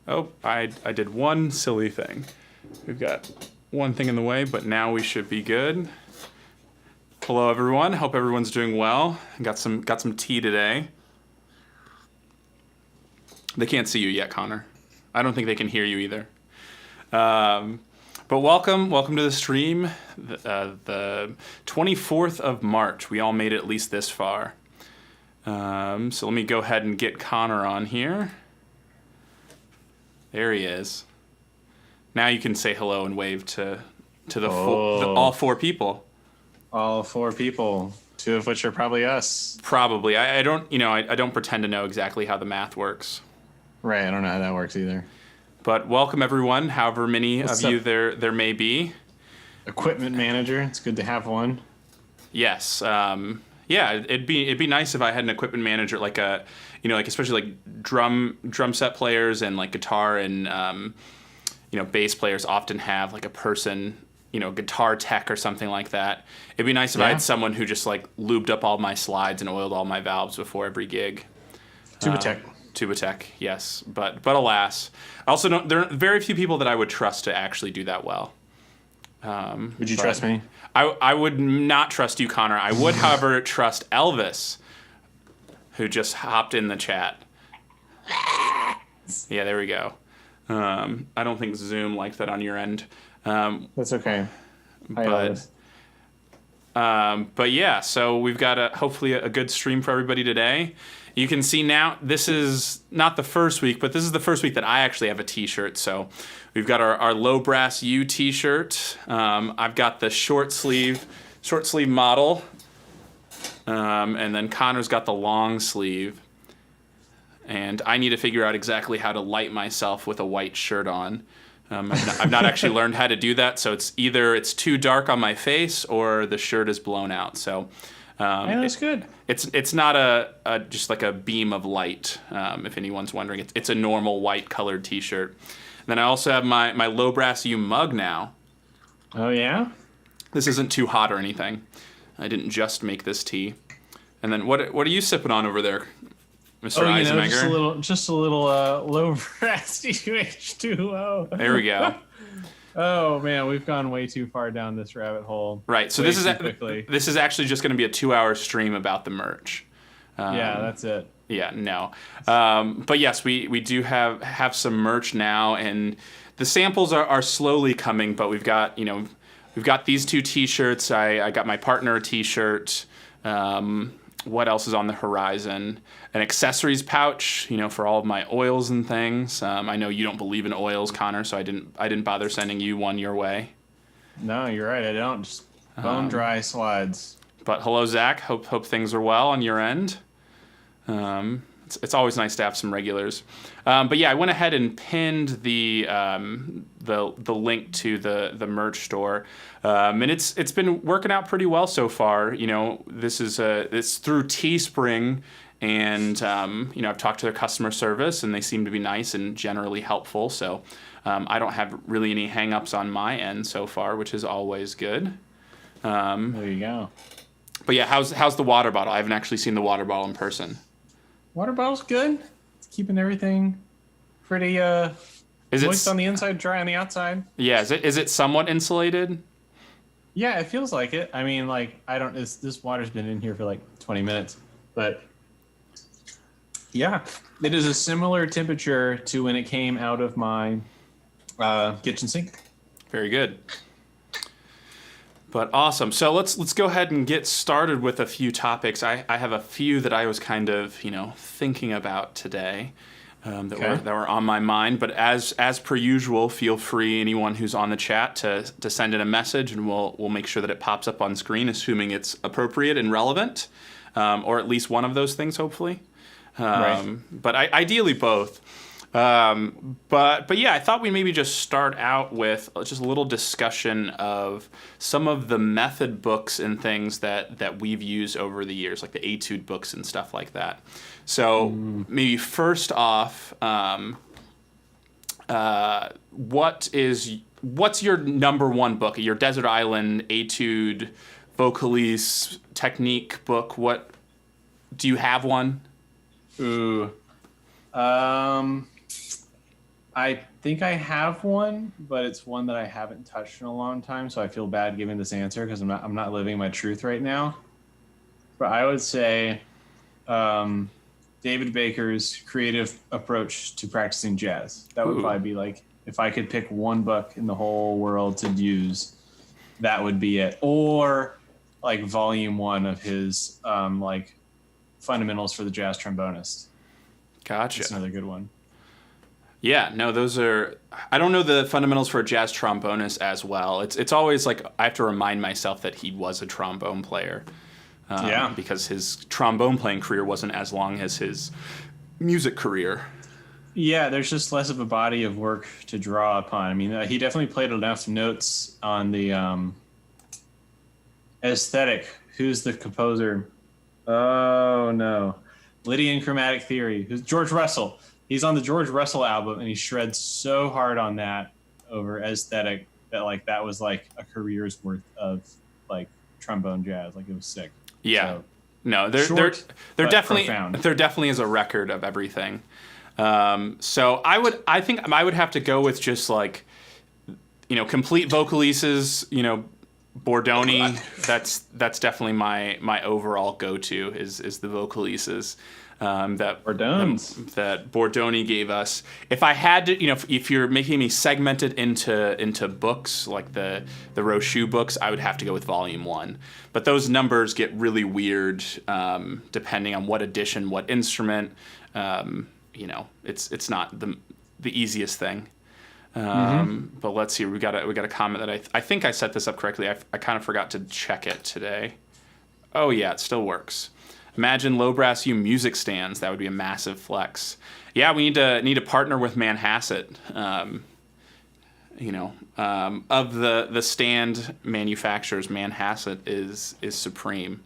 Oh, I did one silly thing. We've got one thing in the way, but now we should be good. Hello, everyone. Hope everyone's doing well. Got some tea today. They can't see you yet, Connor. I don't think they can hear you either. But welcome to the stream. The 24th of March. We all made it at least this far. So let me go ahead and get Connor on here. There he is. Now you can say hello and wave to all four people. All four people, two of which are probably us. Probably. I don't pretend to know exactly how the math works. Right, I don't know how that works either. But welcome everyone, however many of you there may be. Equipment manager, it's good to have one. Yes. Yeah, it'd be nice if I had an equipment manager, like especially like drum set players and like guitar and bass players often have like a person, guitar tech or something like that. It'd be nice if I had someone who just like lubed up all my slides and oiled all my valves before every gig. Tuba tech, yes, but alas, also there are very few people that I would trust to actually do that well. Would you trust me? I would not trust you, Connor. I would, however, trust Elvis, who just hopped in the chat. Yeah, there we go. I don't think Zoom liked that on your end. That's okay. But yeah, so we've got hopefully a good stream for everybody today. You can see now, this is not the first week, but this is the first week that I actually have a t-shirt. So we've got our Low Brass U t-shirt. I've got the short sleeve model. And then Connor's got the long sleeve. And I need to figure out exactly how to light myself with a white shirt on. I've not actually learned how to do that. So it's either it's too dark on my face or the shirt is blown out. So that's good. It's not just like a beam of light, if anyone's wondering. It's a normal white colored t-shirt. And then I also have my Low Brass U mug now. Oh yeah? This isn't too hot or anything. I didn't just make this tea. And then what are you sipping on over there, Mr. Eisenmenger? Just a little Low Brass H2O. There we go. Oh man, we've gone way too far down this rabbit hole. Right. So this is actually just going to be a 2-hour stream about the merch. Yeah, that's it. Yeah, no. But yes, we do have some merch now, and the samples are slowly coming. But we've got these two T-shirts. I got my partner a T-shirt. What else is on the horizon? An accessories pouch, for all of my oils and things. I know you don't believe in oils, Connor, so I didn't bother sending you one your way. No, you're right. I don't. Just bone dry slides. But hello, Zach. Hope things are well on your end. It's always nice to have some regulars. But yeah, I went ahead and pinned the link to the merch store, and it's been working out pretty well so far. This is it's through Teespring, and I've talked to their customer service, and they seem to be nice and generally helpful. So I don't have really any hang-ups on my end so far, which is always good. There you go. But yeah, how's the water bottle? I haven't actually seen the water bottle in person. Water bottle's good. It's keeping everything pretty moist on the inside, dry on the outside. Yeah, is it somewhat insulated? Yeah, it feels like it. I mean, like this water's been in here for like 20 minutes, but yeah, it is a similar temperature to when it came out of my kitchen sink. Very good. But awesome. So let's go ahead and get started with a few topics. I have a few that I was kind of thinking about today that were on my mind. But as per usual, feel free, anyone who's on the chat, to send in a message, and we'll make sure that it pops up on screen, assuming it's appropriate and relevant, or at least one of those things, hopefully. Right. But ideally both. But yeah, I thought we'd maybe just start out with just a little discussion of some of the method books and things that we've used over the years, like the Etude books and stuff like that. So maybe first off, what's your number one book? Your Desert Island Etude Vocalise technique book? What do you have one? Ooh. I think I have one, but it's one that I haven't touched in a long time, so I feel bad giving this answer because I'm not living my truth right now. But I would say um, David Baker's creative approach to practicing jazz. That would Ooh. probably be like if I could pick one book in the whole world to use, that would be it. Or like volume one of his like fundamentals for the jazz trombonist. Gotcha. That's another good one. Yeah, no, those are. I don't know the fundamentals for a jazz trombonist as well. It's always like I have to remind myself that he was a trombone player. Yeah. Because his trombone playing career wasn't as long as his music career. Yeah, there's just less of a body of work to draw upon. I mean, he definitely played enough notes on the aesthetic. Who's the composer? Oh no, Lydian Chromatic Theory. Who's George Russell? He's on the George Russell album, and he shreds so hard on that over aesthetic that like that was like a career's worth of like trombone jazz. Like it was sick. Yeah, So, no, there short, but definitely profound. there definitely is a record of everything. So I think I would have to go with just like, complete vocalises. Bordoni. That's definitely my overall go-to is the vocalises. Bordones. That Bordoni gave us. If I had to, if you're making me segment it into books like the Rochu books, I would have to go with Volume 1. But those numbers get really weird depending on what edition, what instrument. It's not the easiest thing. But let's see. We got a comment that I think I set this up correctly. I kind of forgot to check it today. Oh yeah, it still works. Imagine low brass U music stands. That would be a massive flex. Yeah, we need to partner with Manhasset. Of the stand manufacturers, Manhasset is supreme.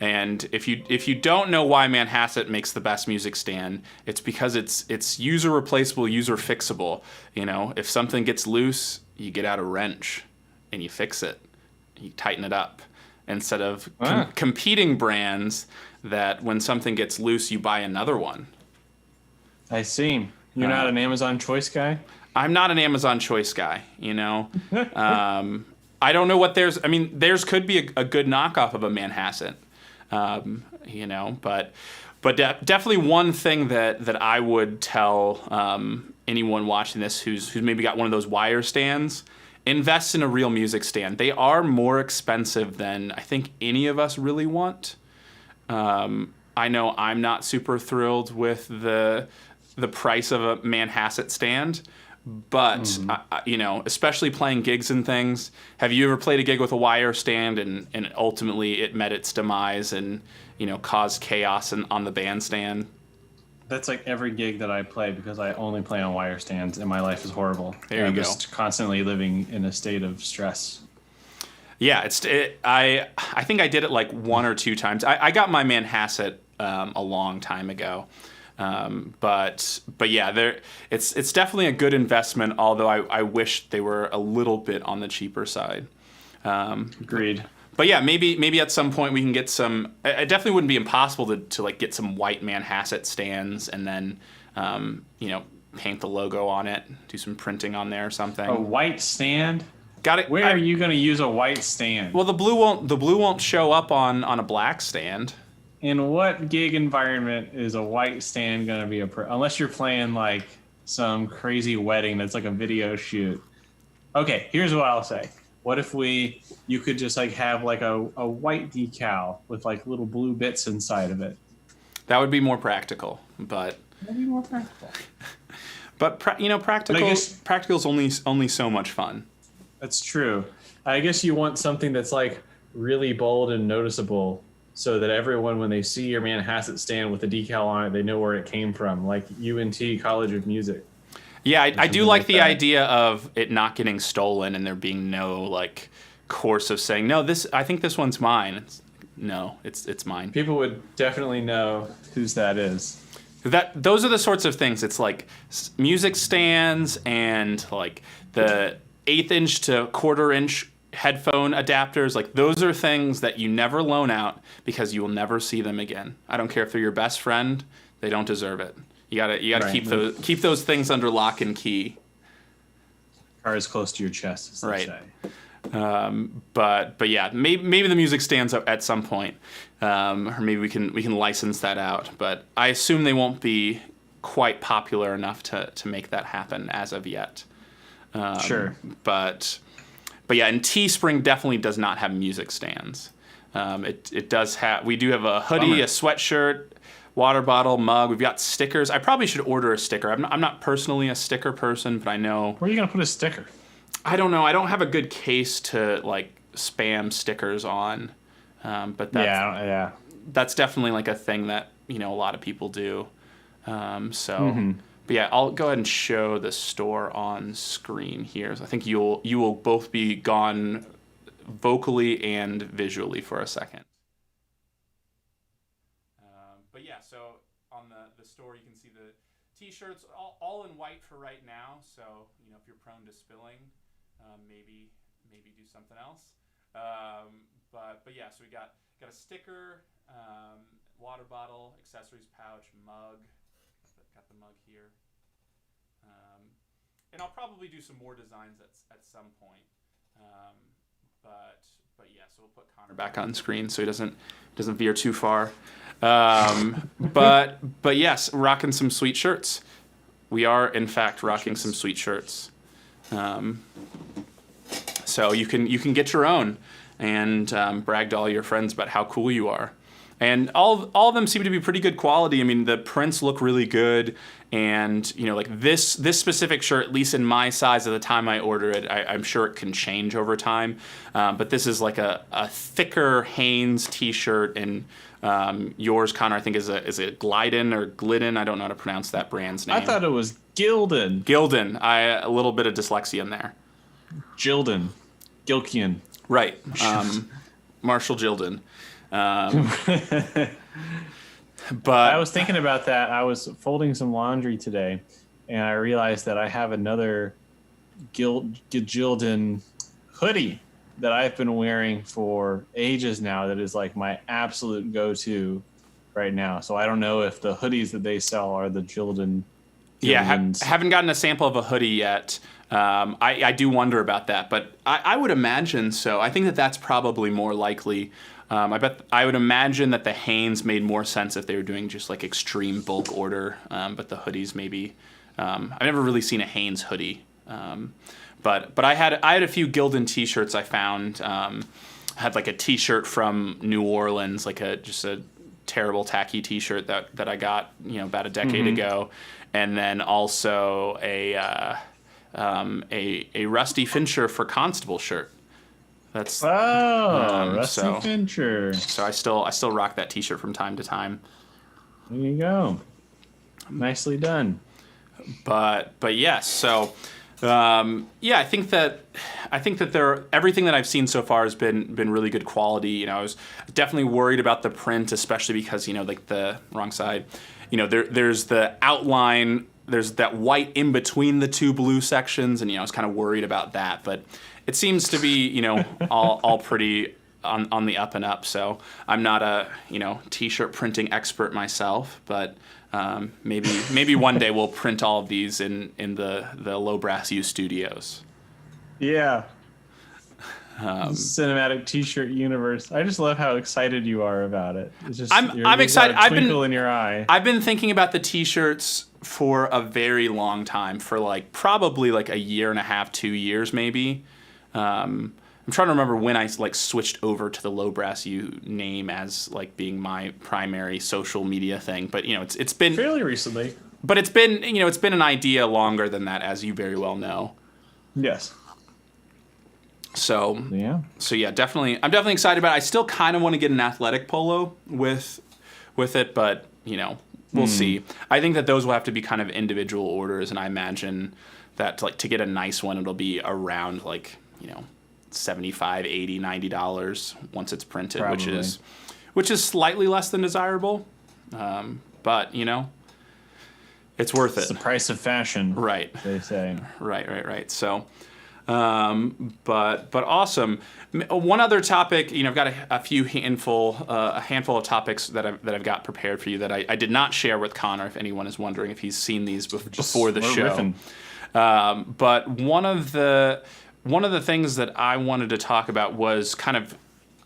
And if you don't know why Manhasset makes the best music stand, it's because it's user replaceable, user fixable. If something gets loose, you get out a wrench and you fix it. You tighten it up. Instead of competing brands that when something gets loose, you buy another one. I see. You're not an Amazon Choice guy? I'm not an Amazon Choice guy, I don't know what theirs... I mean, theirs could be a good knockoff of a Manhasset, but definitely one thing that I would tell anyone watching this who's maybe got one of those wire stands, invest in a real music stand. They are more expensive than I think any of us really want. I know I'm not super thrilled with the price of a Manhasset stand, but especially playing gigs and things. Have you ever played a gig with a wire stand and ultimately it met its demise and caused chaos on the bandstand? That's like every gig that I play because I only play on wire stands and my life is horrible. There you I'm go. just constantly living in a state of stress. Yeah, I think I did it like one or two times. I got my Manhasset a long time ago, but yeah, it's definitely a good investment. Although I wish they were a little bit on the cheaper side. Agreed. But yeah, maybe at some point we can get some. It definitely wouldn't be impossible to like get some white Manhasset stands and then paint the logo on it, do some printing on there or something. A white stand? Got it. Where are you going to use a white stand? Well, the blue won't show up on a black stand. In what gig environment is a white stand going to be unless you're playing like some crazy wedding that's like a video shoot. Okay, here's what I'll say. What if you could just like have like a white decal with like little blue bits inside of it? That would be more practical, but That'd be more practical. but practical's only so much fun. That's true. I guess you want something that's like really bold and noticeable so that everyone, when they see your Manhasset stand with a decal on it, they know where it came from, like UNT College of Music. Yeah, I do like the that. idea of it not getting stolen and there being no like course of saying, no, I think this one's mine. It's mine. People would definitely know whose that is. Those are the sorts of things. It's like music stands and like the 1/8 inch to 1/4 inch headphone adapters. Like those are things that you never loan out because you will never see them again. I don't care if they're your best friend. They don't deserve it. You gotta Right. keep those things under lock and key. Cards close to your chest, as they Right. say. But yeah, maybe the music stands up at some point, or maybe we can license that out. But I assume they won't be quite popular enough to make that happen as of yet. Sure. But yeah, and Teespring definitely does not have music stands. It does have. We do have a hoodie, Bummer. a sweatshirt, water bottle, mug. We've got stickers. I probably should order a sticker. I'm not personally a sticker person, but I know. Where are you gonna put a sticker? I don't know. I don't have a good case to like spam stickers on. But Yeah. that's definitely like a thing that a lot of people do. But yeah, I'll go ahead and show the store on screen here. So I think you will both be gone vocally and visually for a second. But yeah, so on the store you can see the t-shirts all in white for right now. So if you're prone to spilling, maybe do something else. But yeah, so we got a sticker, water bottle, accessories pouch, mug. Got the mug here. And I'll probably do some more designs at some point. But yeah, so we'll put Connor back on screen so he doesn't veer too far. But yes, rocking some sweet shirts. We are in fact rocking some sweet shirts. So you can get your own and brag to all your friends about how cool you are. And all of them seem to be pretty good quality. I mean, the prints look really good, and like this specific shirt, at least in my size at the time I ordered it, I'm sure it can change over time. But this is like a thicker Hanes T-shirt, and yours, Connor, I think is a Glidden or Glidden. I don't know how to pronounce that brand's name. I thought it was Gildan. Gildan. A little bit of dyslexia in there. Gildan. Gilkian. Right. Marshall Gildan. But I was thinking about that. I was folding some laundry today, and I realized that I have another Gildan hoodie that I've been wearing for ages now that is like my absolute go-to right now. So I don't know if the hoodies that they sell are the Gildan. yeah, Gildans. haven't gotten a sample of a hoodie yet. I do wonder about that, but I would imagine so. I think that's probably more likely. I would imagine that the Hanes made more sense if they were doing just like extreme bulk order, but the hoodies maybe. I've never really seen a Hanes hoodie, but I had a few Gildan T-shirts I found. I had like a T-shirt from New Orleans, like just a terrible tacky T-shirt that I got about a decade ago, and then also a Rusty Fincher for Constable shirt. That's Rusty so- Fincher. so I still rock that T-shirt from time to time. There you go. Nicely done. But yes, so I think that everything that I've seen so far has been really good quality. I was definitely worried about the print, especially because like the wrong side. There's the outline. There's that white in between the two blue sections, and I was kind of worried about that, but it seems to be all pretty on the up and up. So I'm not a T-shirt printing expert myself, but maybe one day we'll print all of these in the Low Brass U studios. Yeah. Cinematic T-shirt universe. I just love how excited you are about it. It's just I'm excited. Got a twinkle in your eye. I've been thinking about the T-shirts for a very long time, for probably a year and a half, 2 years maybe. I'm trying to remember when I switched over to the Low Brass U name as being my primary social media thing, but it's been Fairly recently. But it's been it's been an idea longer than that, as you very well know. Yes. So yeah, definitely, I'm definitely excited about it. I still kind of want to get an athletic polo with it, but we'll see. I think that those will have to be kind of individual orders, and I imagine that to get a nice one, it'll be around $75, $80, $90 once it's printed, Probably. which is slightly less than desirable, but it's worth it's it. the price of fashion. Right. They say. Right. So, But awesome. One other topic, I've got a handful of topics that I've got prepared for you that I did not share with Connor. If anyone is wondering if he's seen these before the show. Riffing. But one of the things that I wanted to talk about was kind of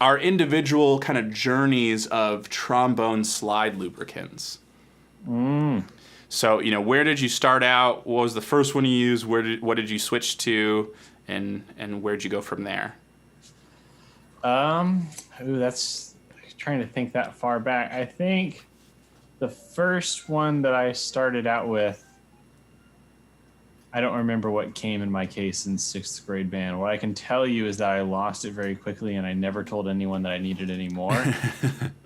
our individual kind of journeys of trombone slide lubricants. So, where did you start out? What was the first one you used? What did you switch to? And where'd you go from there? That's trying to think that far back. I think the first one that I started out with, I don't remember what came in my case in 6th grade band. What I can tell you is that I lost it very quickly and I never told anyone that I needed any more.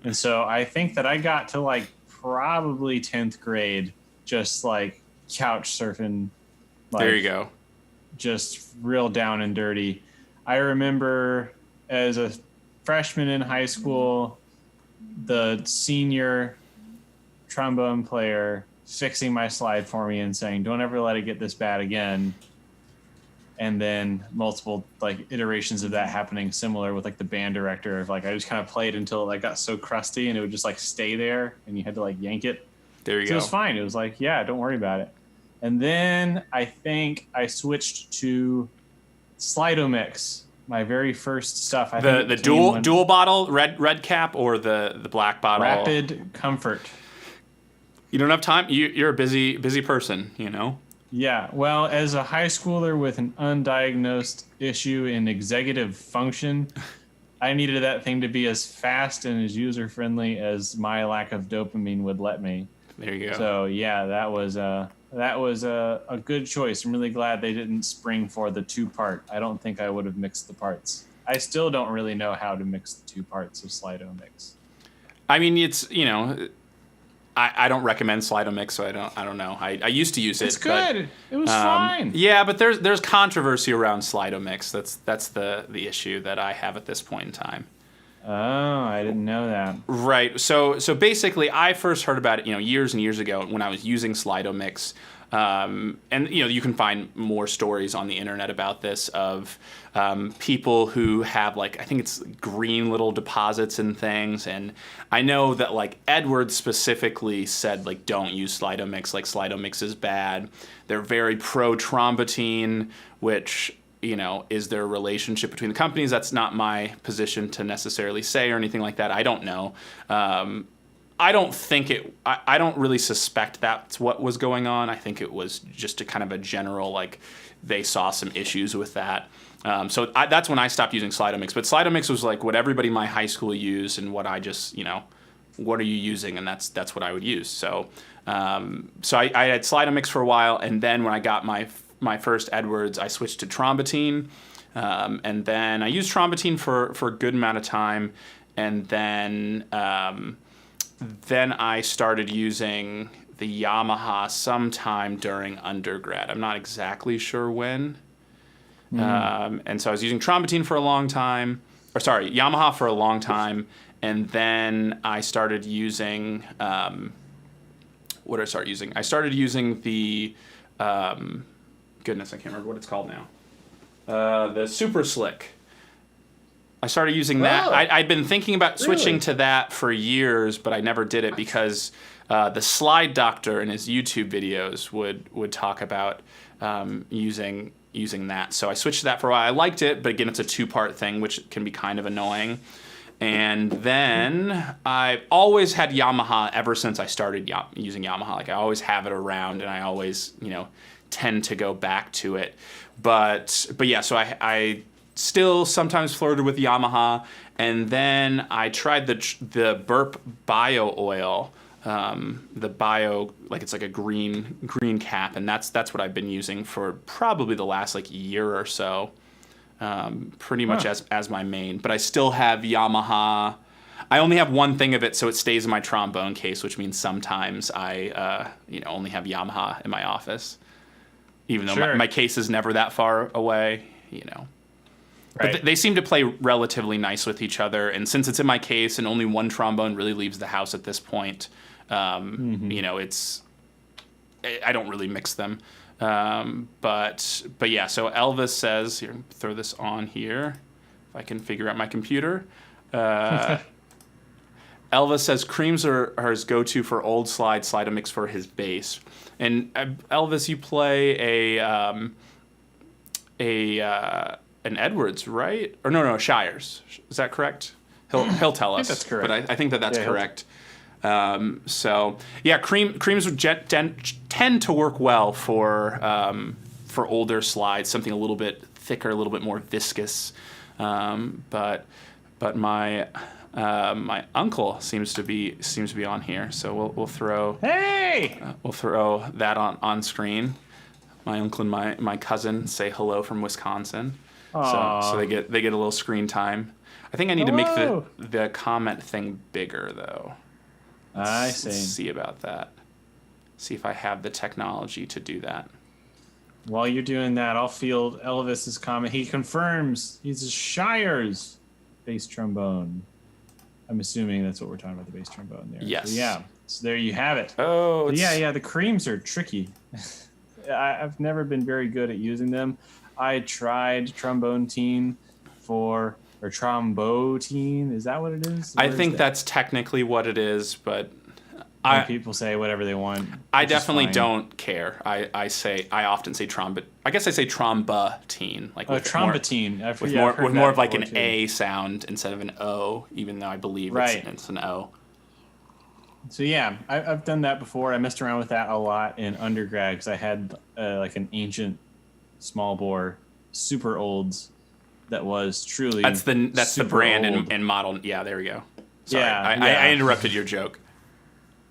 And so I think that I got to like probably 10th grade, just like couch surfing. Like, there you go. Just real down and dirty. I remember as a freshman in high school, the senior trombone player fixing my slide for me and saying, "Don't ever let it get this bad again." And then multiple like iterations of that happening similar with like the band director of like I just kind of played until it like got so crusty and it would just like stay there and you had to like yank it. There you So go. it was fine. It was like, yeah, don't worry about it. And then I think I switched to Slido-Mix, my very first stuff. I think The it came when- dual bottle, red cap, or the black bottle? Rapid Comfort. You don't have time. You're a busy person, Yeah, well, as a high schooler with an undiagnosed issue in executive function, I needed that thing to be as fast and as user-friendly as my lack of dopamine would let me. There you go. So, yeah, that was a good choice. I'm really glad they didn't spring for the 2-part. I don't think I would have mixed the parts. I still don't really know how to mix the 2 parts of Slido-Mix. I mean, it's I don't recommend Slido-Mix, so I don't know. I used to use it. It's good. It was fine. Yeah, but there's controversy around Slido-Mix. That's the issue that I have at this point in time. Oh, I didn't know that. Right. So basically, I first heard about it, years and years ago when I was using Slido-Mix. And you can find more stories on the internet about this of people who have I think it's green little deposits and things. And I know that Edwards specifically said don't use Slido-Mix. Slido-Mix is bad. They're very pro Trombatine, which is there a relationship between the companies? That's not my position to necessarily say or anything like that. I don't know. I don't think I don't really suspect that's what was going on. I think it was just a kind of a general, they saw some issues with that. So that's when I stopped using Slido-Mix. But Slido-Mix was what everybody in my high school used and what I just, what are you using? And that's what I would use. So I had Slido-Mix for a while. And then when I got my first Edwards, I switched to Trombatine. And then I used Trombatine for a good amount of time. And then I started using the Yamaha sometime during undergrad. I'm not exactly sure when. And so I was using Trombatine for a long time. Yamaha for a long time. And then I started using... what did I start using? I started using the... goodness, I can't remember what it's called now. The Super Slick. I started using that. Oh. I'd been thinking about switching Really? to that for years, but I never did it because the Slide Doctor in his YouTube videos would talk about using that. So I switched to that for a while. I liked it, but again, it's a 2-part thing, which can be kind of annoying. And then I've always had Yamaha ever since I started using Yamaha. I always have it around, and I always tend to go back to it. But yeah, so I still sometimes flirted with Yamaha, and then I tried the Burp Bio Oil, the Bio, it's like a green cap, and that's what I've been using for probably the last year or so, pretty much as my main. But I still have Yamaha. I only have one thing of it, so it stays in my trombone case, which means sometimes I only have Yamaha in my office, even though Sure. my case is never that far away, Right. But they seem to play relatively nice with each other, and since it's in my case and only one trombone really leaves the house at this point, it's I don't really mix them. But yeah, so Elvis says, here, throw this on here, if I can figure out my computer. Elvis says creams are his go-to for old Slide-O-Mix for his bass. And Elvis, you play an Edwards, right? Or no, Shires. Is that correct? He'll tell us. that's correct. But I think that's correct. So yeah, creams would tend to work well for older slides, something a little bit thicker, a little bit more viscous. But my uncle seems to be on here, so we'll throw that on screen. My uncle and my cousin say hello from Wisconsin. So they get a little screen time. I think I need to make the comment thing bigger though. I see. Let's see about that. See if I have the technology to do that. While you're doing that, I'll field Elvis's comment. He confirms he's a Shires bass trombone. I'm assuming that's what we're talking about, the bass trombone there. Yes. So, yeah. So there you have it. Oh, Yeah. The creams are tricky. I've never been very good at using them. I tried trombone trombotine. Is that what it is? I think that's technically what it is, but people say whatever they want. I definitely don't care. I often say I guess I say trombatine, like with trombotine. With more of like an A sound instead of an O, even though I believe it's an O. So yeah, I've done that before. I messed around with that a lot in undergrad because I had like an ancient small bore super olds that was truly that's the brand and model. Yeah, there we go. Sorry, I interrupted your joke.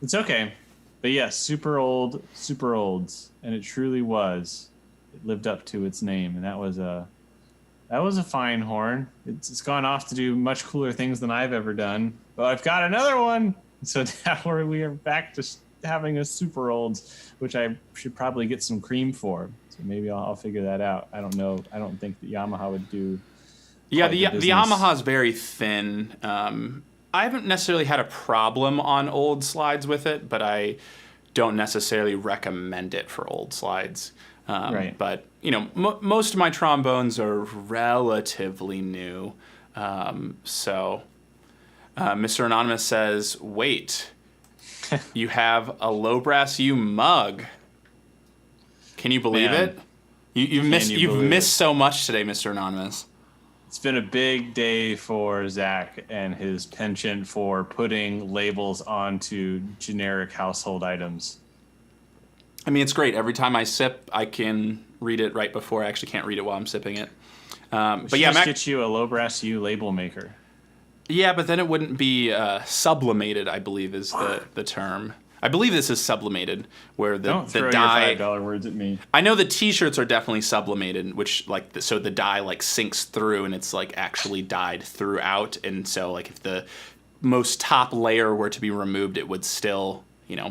It's okay, but yeah, super olds, and it truly was. It lived up to its name, and that was a fine horn. It's gone off to do much cooler things than I've ever done, but I've got another one. So now we are back to having a super olds, which I should probably get some cream for. So maybe I'll figure that out. I don't know. I don't think that Yamaha would do. Yeah, the Yamaha is very thin. I haven't necessarily had a problem on old slides with it, but I don't necessarily recommend it for old slides. Right. But most of my trombones are relatively new. So Mr. Anonymous says, "Wait, you have a low brass U mug. Can you believe it? You've missed so much today, Mr. Anonymous." It's been a big day for Zach and his penchant for putting labels onto generic household items. I mean, it's great. Every time I sip, I can read it right before. I actually can't read it while I'm sipping it. But yeah, get you a low brass U label maker. Yeah, but then it wouldn't be sublimated, I believe is the term. I believe this is sublimated, where the dye. Your $5 words at me. I know the T-shirts are definitely sublimated, which so the dye like sinks through and it's like actually dyed throughout, and so like if the most top layer were to be removed, it would still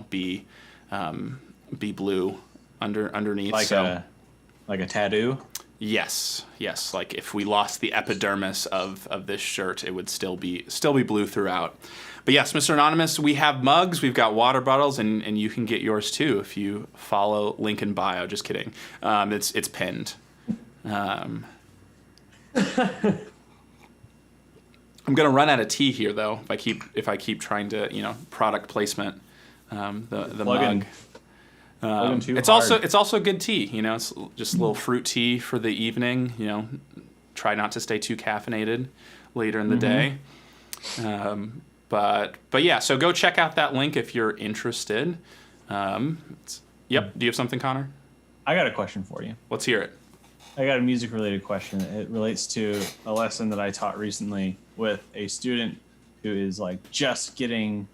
be blue underneath. Like a tattoo. Yes. Like if we lost the epidermis of this shirt, it would still be blue throughout. But yes, Mr. Anonymous, we have mugs, we've got water bottles, and you can get yours too if you follow link in bio. Just kidding. It's pinned. I'm gonna run out of tea here though if I keep trying to product placement. The mug. It's also good tea. It's just a little fruit tea for the evening. Try not to stay too caffeinated later in the day. But yeah, so go check out that link if you're interested. Yep. Do you have something, Connor? I got a question for you. Let's hear it. I got a music-related question. It relates to a lesson that I taught recently with a student who is like just getting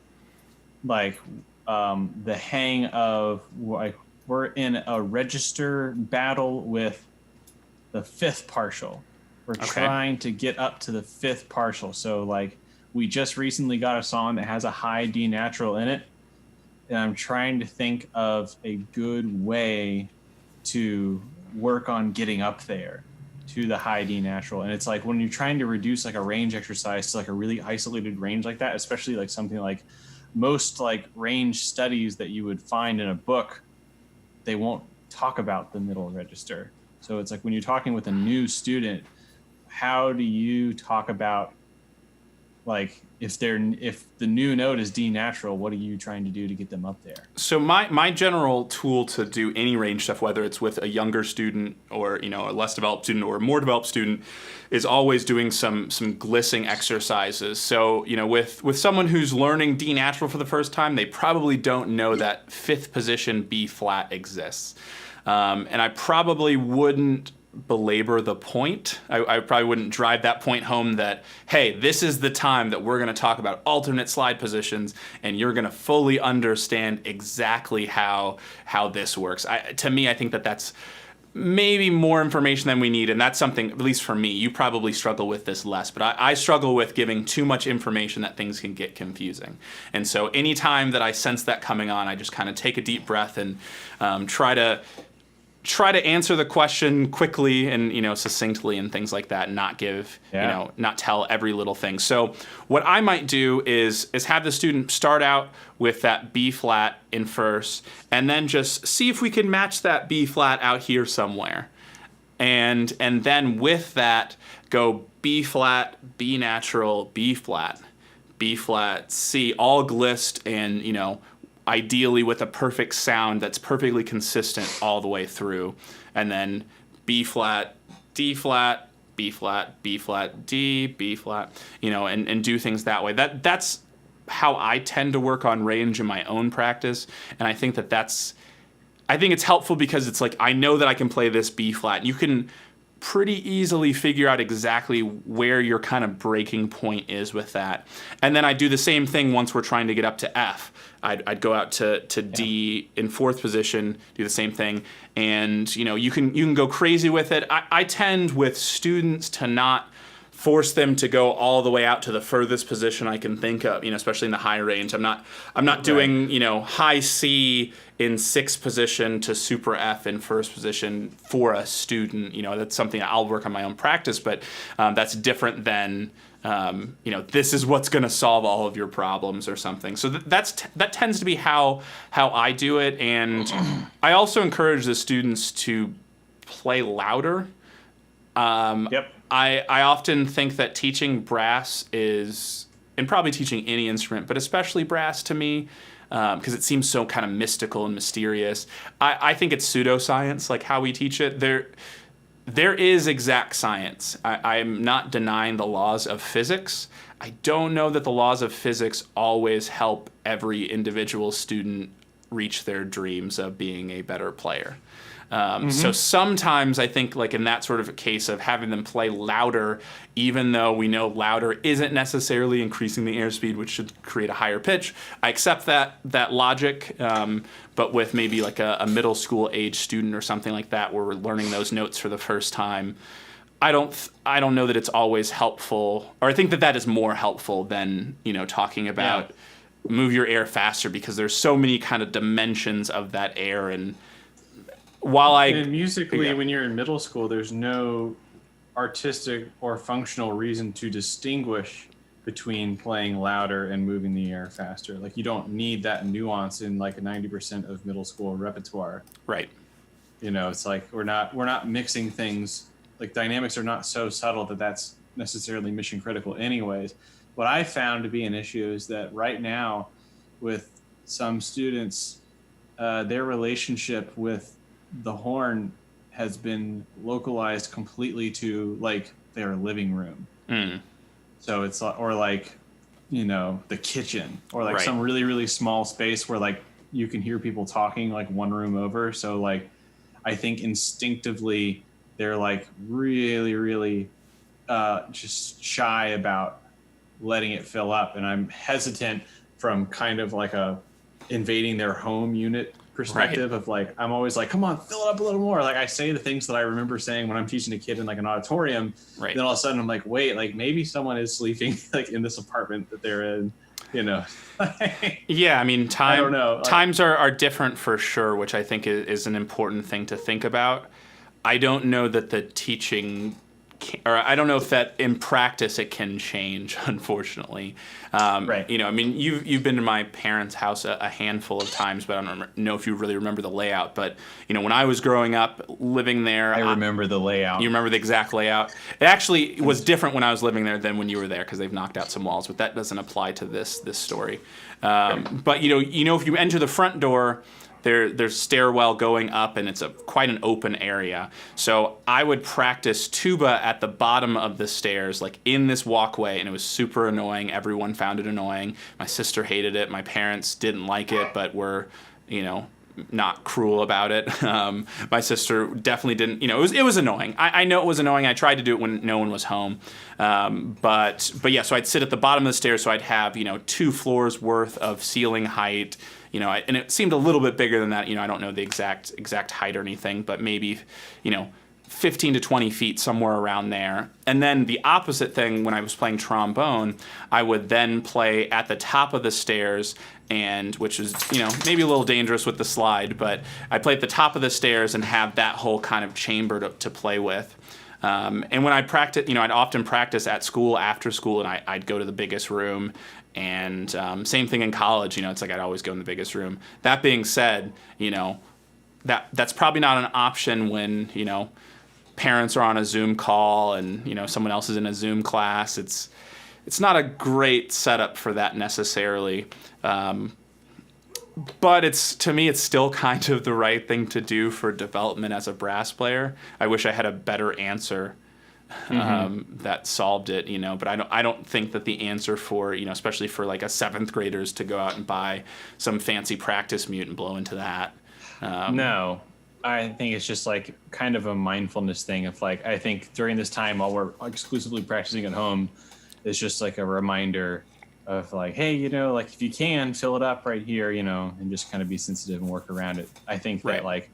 like the hang of like we're in a register battle with the fifth partial. We're trying to get up to the fifth partial. So like we just recently got a song that has a high D natural in it, and I'm trying to think of a good way to work on getting up there to the high D natural. And it's like when you're trying to reduce like a range exercise to like a really isolated range like that, especially like something like most like range studies that you would find in a book, they won't talk about the middle register. So it's like when you're talking with a new student, how do you talk about, like, if the new note is D natural, what are you trying to do to get them up there? So my general tool to do any range stuff, whether it's with a younger student or a less developed student or a more developed student, is always doing some glissing exercises. So with someone who's learning D natural for the first time, they probably don't know that fifth position B flat exists, and I probably wouldn't belabor the point. I probably wouldn't drive that point home that, hey, this is the time that we're going to talk about alternate slide positions and you're going to fully understand exactly how this works. To me, I think that's maybe more information than we need, and that's something, at least for me, you probably struggle with this less, but I struggle with giving too much information that things can get confusing. And so anytime that I sense that coming on, I just kind of take a deep breath and try to answer the question quickly and succinctly and things like that, and not give not tell every little thing. So what I might do is have the student start out with that B flat in first, and then just see if we can match that B flat out here somewhere, and then with that go B flat, B natural, B flat, C, all glissed, and ideally with a perfect sound that's perfectly consistent all the way through, and then B flat, D flat, B flat, B flat, D, B flat, and do things that way. That's how I tend to work on range in my own practice, and I think I think it's helpful because it's like I know that I can play this B flat, and you can pretty easily figure out exactly where your kind of breaking point is with that. And then I do the same thing once we're trying to get up to F. I'd go out to D in fourth position, do the same thing, and you can go crazy with it. I tend with students to not force them to go all the way out to the furthest position I can think of, especially in the high range. I'm not doing high C in sixth position to super F in first position for a student. That's something I'll work on my own practice, but that's different than this is what's going to solve all of your problems or something. So that tends to be how I do it, and I also encourage the students to play louder. Yep. I often think that teaching brass is, and probably teaching any instrument, but especially brass to me, because it seems so kind of mystical and mysterious. I think it's pseudoscience, like how we teach it. There is exact science. I'm not denying the laws of physics. I don't know that the laws of physics always help every individual student reach their dreams of being a better player. So sometimes I think, like in that sort of a case of having them play louder, even though we know louder isn't necessarily increasing the airspeed, which should create a higher pitch. I accept that logic, but with maybe like a middle school age student or something like that, where we're learning those notes for the first time, I don't know that it's always helpful, or I think that is more helpful than talking about move your air faster, because there's so many kind of dimensions of that air. And and musically, when you're in middle school, there's no artistic or functional reason to distinguish between playing louder and moving the air faster. Like, you don't need that nuance in like a 90% of middle school repertoire. Right. It's like we're not mixing things. Like, dynamics are not so subtle that that's necessarily mission critical anyways. What I found to be an issue is that right now with some students, their relationship with the horn has been localized completely to like their living room. So it's or like the kitchen, or like some really, really small space where like you can hear people talking like one room over. So like I think instinctively they're like really, really just shy about letting it fill up, and I'm hesitant from kind of like a invading their home unit perspective of like, I'm always like, come on, fill it up a little more. Like, I say the things that I remember saying when I'm teaching a kid in like an auditorium. Then all of a sudden I'm like, wait, like maybe someone is sleeping like in this apartment that they're in, Yeah, I mean, I don't know. Times are different for sure, which I think is an important thing to think about. I don't know that the teaching or I don't know if that in practice it can change, unfortunately. Right. You know, I mean, you've been to my parents' house a handful of times, but I don't know if you really remember the layout. But you know, when I was growing up, living there, I remember the layout. You remember the exact layout? It actually was different when I was living there than when you were there, because they've knocked out some walls. But that doesn't apply to this story. But you know, if you enter the front door, there's stairwell going up, and it's quite an open area. So I would practice tuba at the bottom of the stairs, like in this walkway, and it was super annoying. Everyone found it annoying. My sister hated it. My parents didn't like it, but were, you know, not cruel about it. My sister definitely didn't. You know, it was annoying. I know it was annoying. I tried to do it when no one was home. But yeah, so I'd sit at the bottom of the stairs, so I'd have, you know, 2 floors worth of ceiling height. You know, and it seemed a little bit bigger than that. You know, I don't know the exact height or anything, but maybe, you know, 15 to 20 feet, somewhere around there. And then the opposite thing, when I was playing trombone, I would then play at the top of the stairs, and which is, you know, maybe a little dangerous with the slide, but I'd play at the top of the stairs and have that whole kind of chamber to play with. And when I practice, you know, I'd often practice at school, after school, and I'd go to the biggest room. And same thing in college, you know, it's like I'd always go in the biggest room. That being said, you know, that's probably not an option when, you know, parents are on a Zoom call and, you know, someone else is in a Zoom class. It's not a great setup for that necessarily. But to me, it's still kind of the right thing to do for development as a brass player. I wish I had a better answer that solved it, you know, but I don't think that the answer for, you know, especially for like a 7th graders to go out and buy some fancy practice mute and blow into that. No, I think it's just like kind of a mindfulness thing of like, I think during this time while we're exclusively practicing at home, it's just like a reminder of like, hey, you know, like if you can fill it up right here, you know, and just kind of be sensitive and work around it. I think that like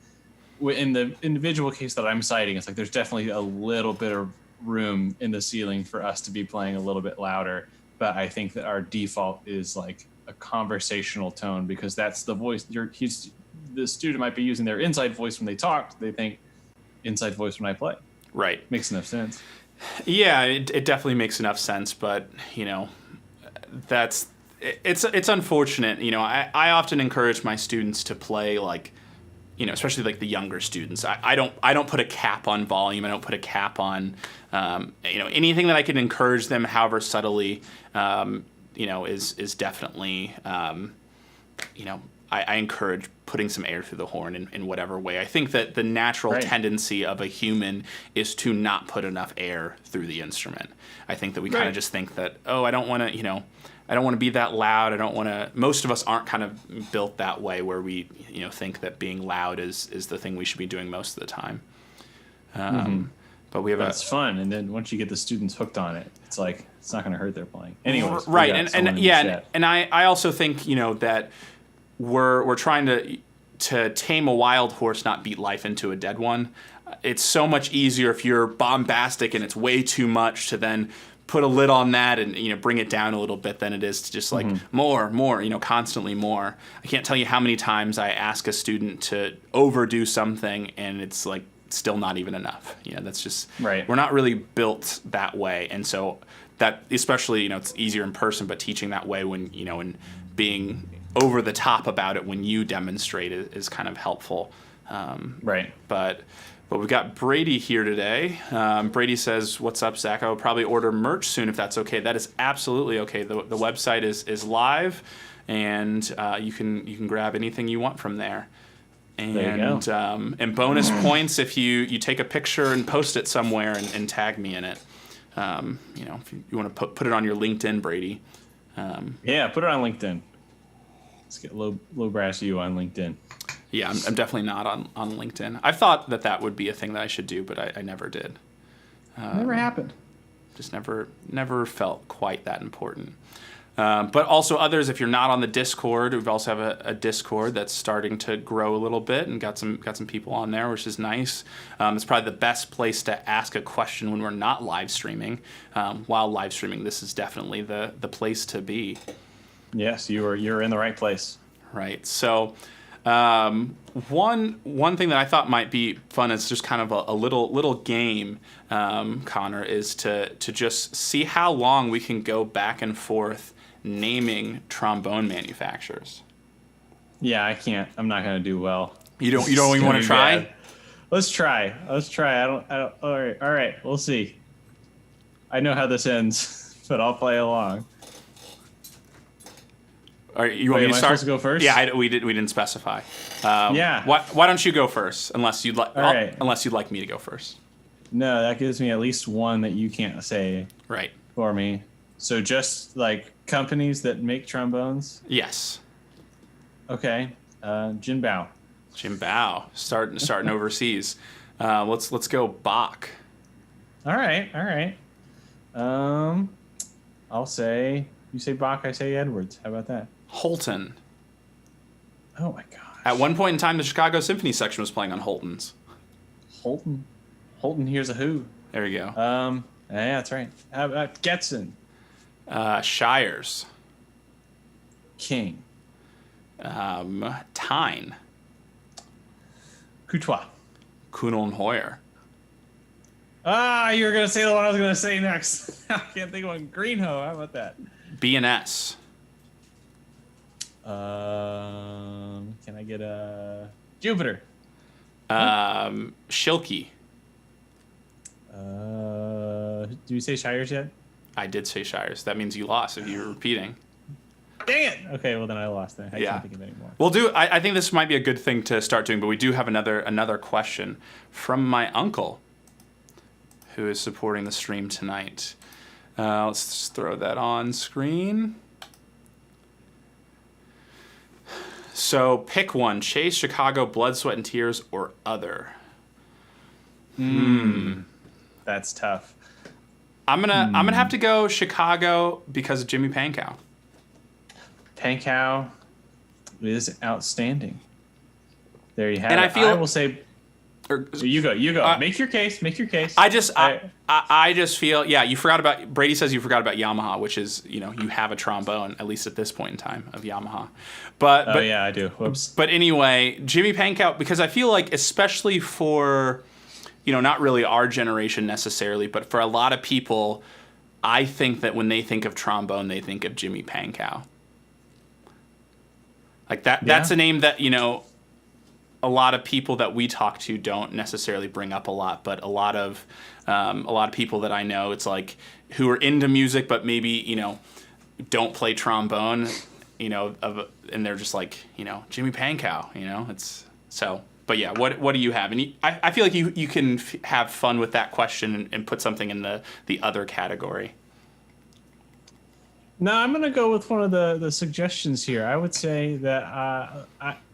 in the individual case that I'm citing, it's like there's definitely a little bit of room in the ceiling for us to be playing a little bit louder, but I think that our default is like a conversational tone, because that's the voice the student might be using their inside voice when they talk. They think inside voice when I play. Right. Makes enough sense. Yeah, it definitely makes enough sense, but you know, it's unfortunate. You know, I often encourage my students to play like, you know, especially like the younger students. I don't put a cap on volume. I don't put a cap on, you know, anything that I can encourage them, however subtly, you know, is definitely, you know, I encourage putting some air through the horn in whatever way. I think that the natural tendency of a human is to not put enough air through the instrument. I think that we kind of just think that, oh, I don't want to, you know, I don't want to be that loud. I don't want to. Most of us aren't kind of built that way, where we, you know, think that being loud is the thing we should be doing most of the time. But we have it's fun, and then once you get the students hooked on it, it's like it's not going to hurt their playing. Anyways, right, and yeah, and I also think, you know, that we're trying to tame a wild horse, not beat life into a dead one. It's so much easier if you're bombastic and it's way too much to then put a lid on that and, you know, bring it down a little bit than it is to just like more, you know, constantly more. I can't tell you how many times I ask a student to overdo something and it's like still not even enough. You know, that's just, we're not really built that way. And so that, especially, you know, it's easier in person, but teaching that way when, you know, and being over the top about it when you demonstrate it is kind of helpful. But we've got Brady here today. Brady says, "What's up, Zach? I will probably order merch soon if that's okay." That is absolutely okay. The website is live, and you can grab anything you want from there. And there you go. And bonus points if you take a picture and post it somewhere and tag me in it. You know, if you want to put it on your LinkedIn, Brady. Yeah, put it on LinkedIn. Let's get low brass you on LinkedIn. Yeah, I'm definitely not on LinkedIn. I thought that would be a thing that I should do, but I never did. Never happened. Just never felt quite that important. But also others, if you're not on the Discord, we also have a Discord that's starting to grow a little bit and got some people on there, which is nice. It's probably the best place to ask a question when we're not live streaming. While live streaming, this is definitely the place to be. Yes, you're in the right place. Right. So One thing that I thought might be fun is just kind of a little game, Connor, is to just see how long we can go back and forth naming trombone manufacturers. Yeah, I can't. I'm not gonna do well. You don't even want to try? Bad. Let's try. I don't. All right. We'll see. I know how this ends, but I'll play along. All right, you want me to am I start? supposed to go first? Yeah, we didn't specify. Yeah. Why don't you go first? Unless you'd like. right. Unless you'd like me to go first. No, that gives me at least one that you can't say Right. for me. So just like companies that make trombones. Yes. Okay. Jin Bao. Jim Bao starting overseas. Let's go Bach. All right. I'll say you say Bach, I say Edwards. How about that? Holton. Oh my gosh. At one point in time, the Chicago Symphony section was playing on Holtons. Holton. Here's a who. There you go. Yeah, that's right. How about Getson? Shires. King. Tyne. Coutois. Kunal and Hoyer. Ah, you were gonna say the one I was gonna say next. I can't think of one. Greenhoe. How about that? B&S. Can I get a Jupiter? Schilke. Do you say Shires yet? I did say Shires. That means you lost if you were repeating. Dang it! Okay, well then I lost then. I Yeah. can't think of any more. We'll do. I think this might be a good thing to start doing, but we do have another question from my uncle, who is supporting the stream tonight. Let's just throw that on screen. So pick one: Chase, Chicago, Blood, Sweat, and Tears, or other. That's tough. I'm gonna have to go Chicago because of Jimmy Pankow. Pankow is outstanding. There you have And it. I feel- I will say. You go. Make your case. I just feel, yeah, you forgot about, Brady says you forgot about Yamaha, which is, you have a trombone, at least at this point in time, of Yamaha. But yeah, I do. Whoops. But anyway, Jimmy Pankow, because I feel like, especially for, not really our generation necessarily, but for a lot of people, I think that when they think of trombone, they think of Jimmy Pankow. Like that's a name that, a lot of people that we talk to don't necessarily bring up a lot, but a lot of people that I know, it's like, who are into music but maybe don't play trombone, and they're just like, Jimmy Pankow, it's so. But yeah, what do you have? And I feel like you can have fun with that question and put something in the other category. No, I'm gonna go with one of the suggestions here. I would say that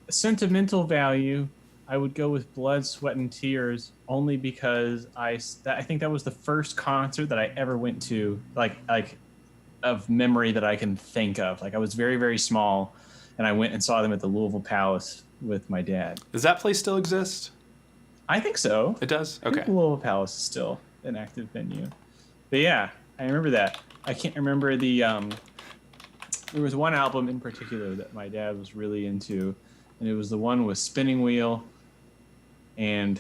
sentimental value, I would go with Blood, Sweat, and Tears only because I think that was the first concert that I ever went to, like of memory that I can think of. Like I was very, very small, and I went and saw them at the Louisville Palace with my dad. Does that place still exist? I think so. It does? I think Okay. the Louisville Palace is still an active venue. But yeah, I remember that. I can't remember the there was one album in particular that my dad was really into, and it was the one with Spinning Wheel and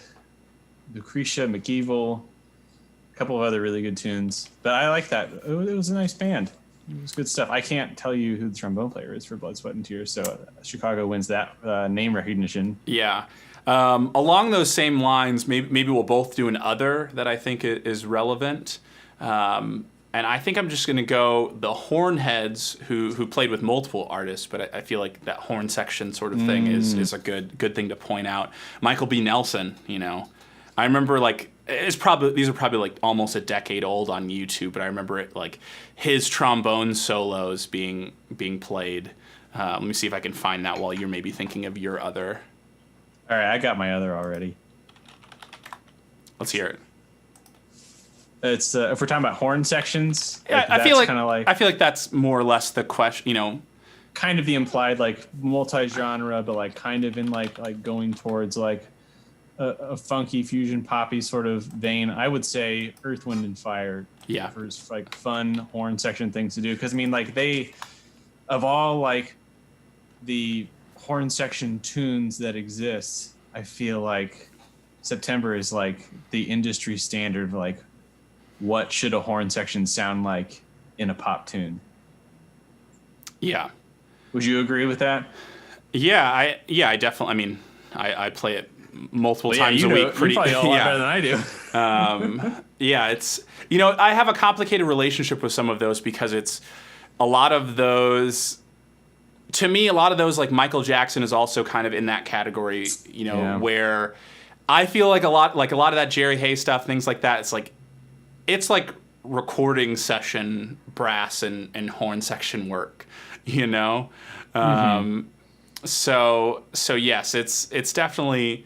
Lucretia McEvil, a couple of other really good tunes. But I like that. It was a nice band. It was good stuff. I can't tell you who the trombone player is for Blood, Sweat, and Tears, so Chicago wins that name recognition. Yeah. Along those same lines, maybe we'll both do an other that I think is relevant. And I think I'm just going to go the Hornheads, who played with multiple artists, but I feel like that horn section sort of thing is a good thing to point out. Michael B. Nelson, I remember these are probably like almost a decade old on YouTube, but I remember it like his trombone solos being played. Let me see if I can find that while you're maybe thinking of your other. All right, I got my other already. Let's hear it. It's if we're talking about horn sections. Yeah, I feel like that's more or less the question. Kind of the implied like multi-genre, but like kind of in like going towards like a funky fusion poppy sort of vein. I would say Earth, Wind, and Fire. Yeah. For like fun horn section things to do, because I mean like they, of all like the horn section tunes that exist, I feel like September is like the industry standard of like what should a horn section sound like in a pop tune. Yeah. Would you agree with that? Yeah, I definitely. I mean, I play it multiple Well, times a week. You probably know a lot better than I do. Yeah, it's I have a complicated relationship with some of those because it's a lot of those. To me, a lot of those, like Michael Jackson, is also kind of in that category. Where I feel like a lot of that Jerry Hay stuff, things like that. It's like recording session brass and horn section work. So yes, it's definitely.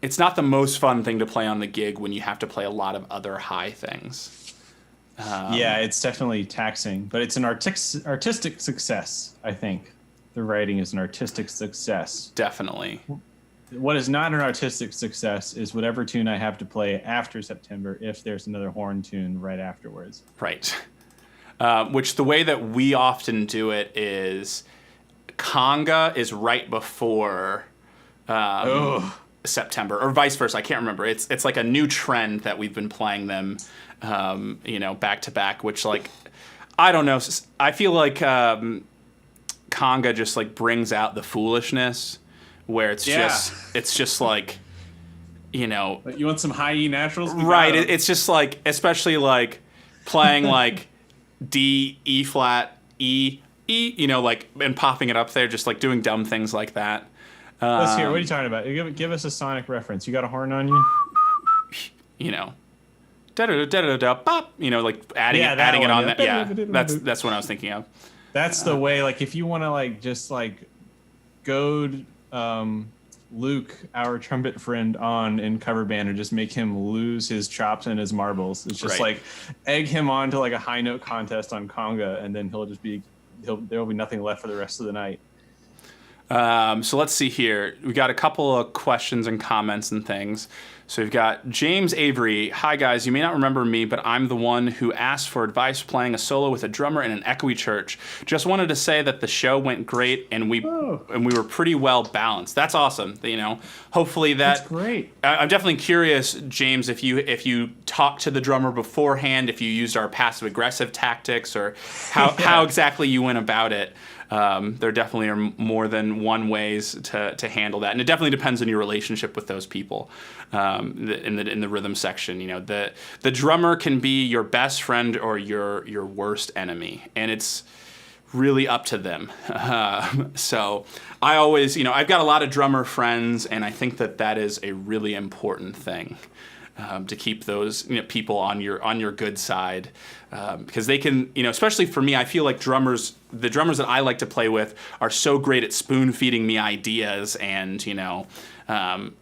It's not the most fun thing to play on the gig when you have to play a lot of other high things. Yeah, it's definitely taxing, but it's an artistic success, I think. The writing is an artistic success. Definitely. What is not an artistic success is whatever tune I have to play after September if there's another horn tune right afterwards. Right. Which the way that we often do it is conga is right before September, or vice versa. I can't remember. It's like a new trend that we've been playing them, back to back. Which, like, I don't know. I feel like conga just like brings out the foolishness, where it's just like, But you want some high E naturals? Right. It's just like, especially like playing like D, E flat, E, like, and popping it up there, just like doing dumb things like that. Let's hear. What are you talking about? Give us a Sonic reference. You got a horn on you? Da da da da da pop. Like adding it on that. Yeah, that's what I was thinking of. That's the way. Like, if you want to like just like goad Luke, our trumpet friend, on in cover band, and just make him lose his chops and his marbles. It's just like egg him on to like a high note contest on conga, and then there will be nothing left for the rest of the night. So let's see here. We got a couple of questions and comments and things. So we've got James Avery. Hi guys, you may not remember me, but I'm the one who asked for advice playing a solo with a drummer in an echoey church. Just wanted to say that the show went great and we were pretty well balanced. That's awesome. Hopefully that's great. I'm definitely curious, James, if you talked to the drummer beforehand, if you used our passive aggressive tactics, or how exactly you went about it. There definitely are more than one ways to handle that, and it definitely depends on your relationship with those people. In the rhythm section, the drummer can be your best friend or your worst enemy, and it's really up to them. So I always, I've got a lot of drummer friends, and I think that is a really important thing. To keep those people on your good side, because they can, especially for me, I feel like the drummers that I like to play with are so great at spoon feeding me ideas and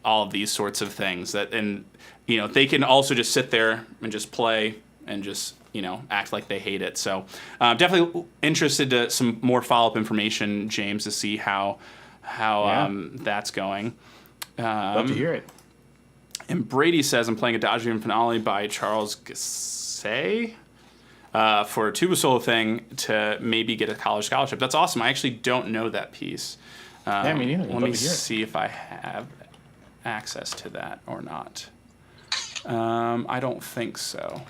all of these sorts of things and they can also just sit there and just play and just act like they hate it. So definitely interested to some more follow-up information, James, to see how that's going. Love to hear it. And Brady says, I'm playing Adagio and Finale by Charles Gasset for a tuba solo thing to maybe get a college scholarship. That's awesome. I actually don't know that piece. Yeah, me neither. Let me see if I have access to that or not. I don't think so.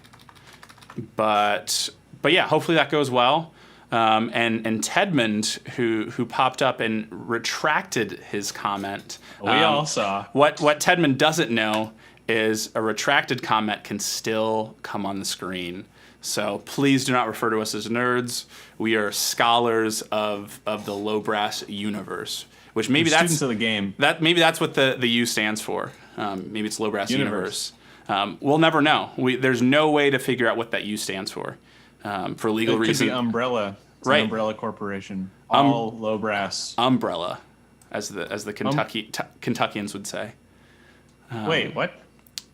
But yeah, hopefully that goes well. And Tedmond, who popped up and retracted his comment. We all saw. What Tedmond doesn't know is a retracted comment can still come on the screen. So please do not refer to us as nerds. We are scholars of the low brass universe, which maybe that's students of the game. Maybe that's what the U stands for. Maybe it's low brass universe. We'll never know. There's no way to figure out what that U stands for legal reasons. It could be Umbrella. It's right. An Umbrella Corporation. All low brass. Umbrella, as the Kentuckians would say. Wait, what?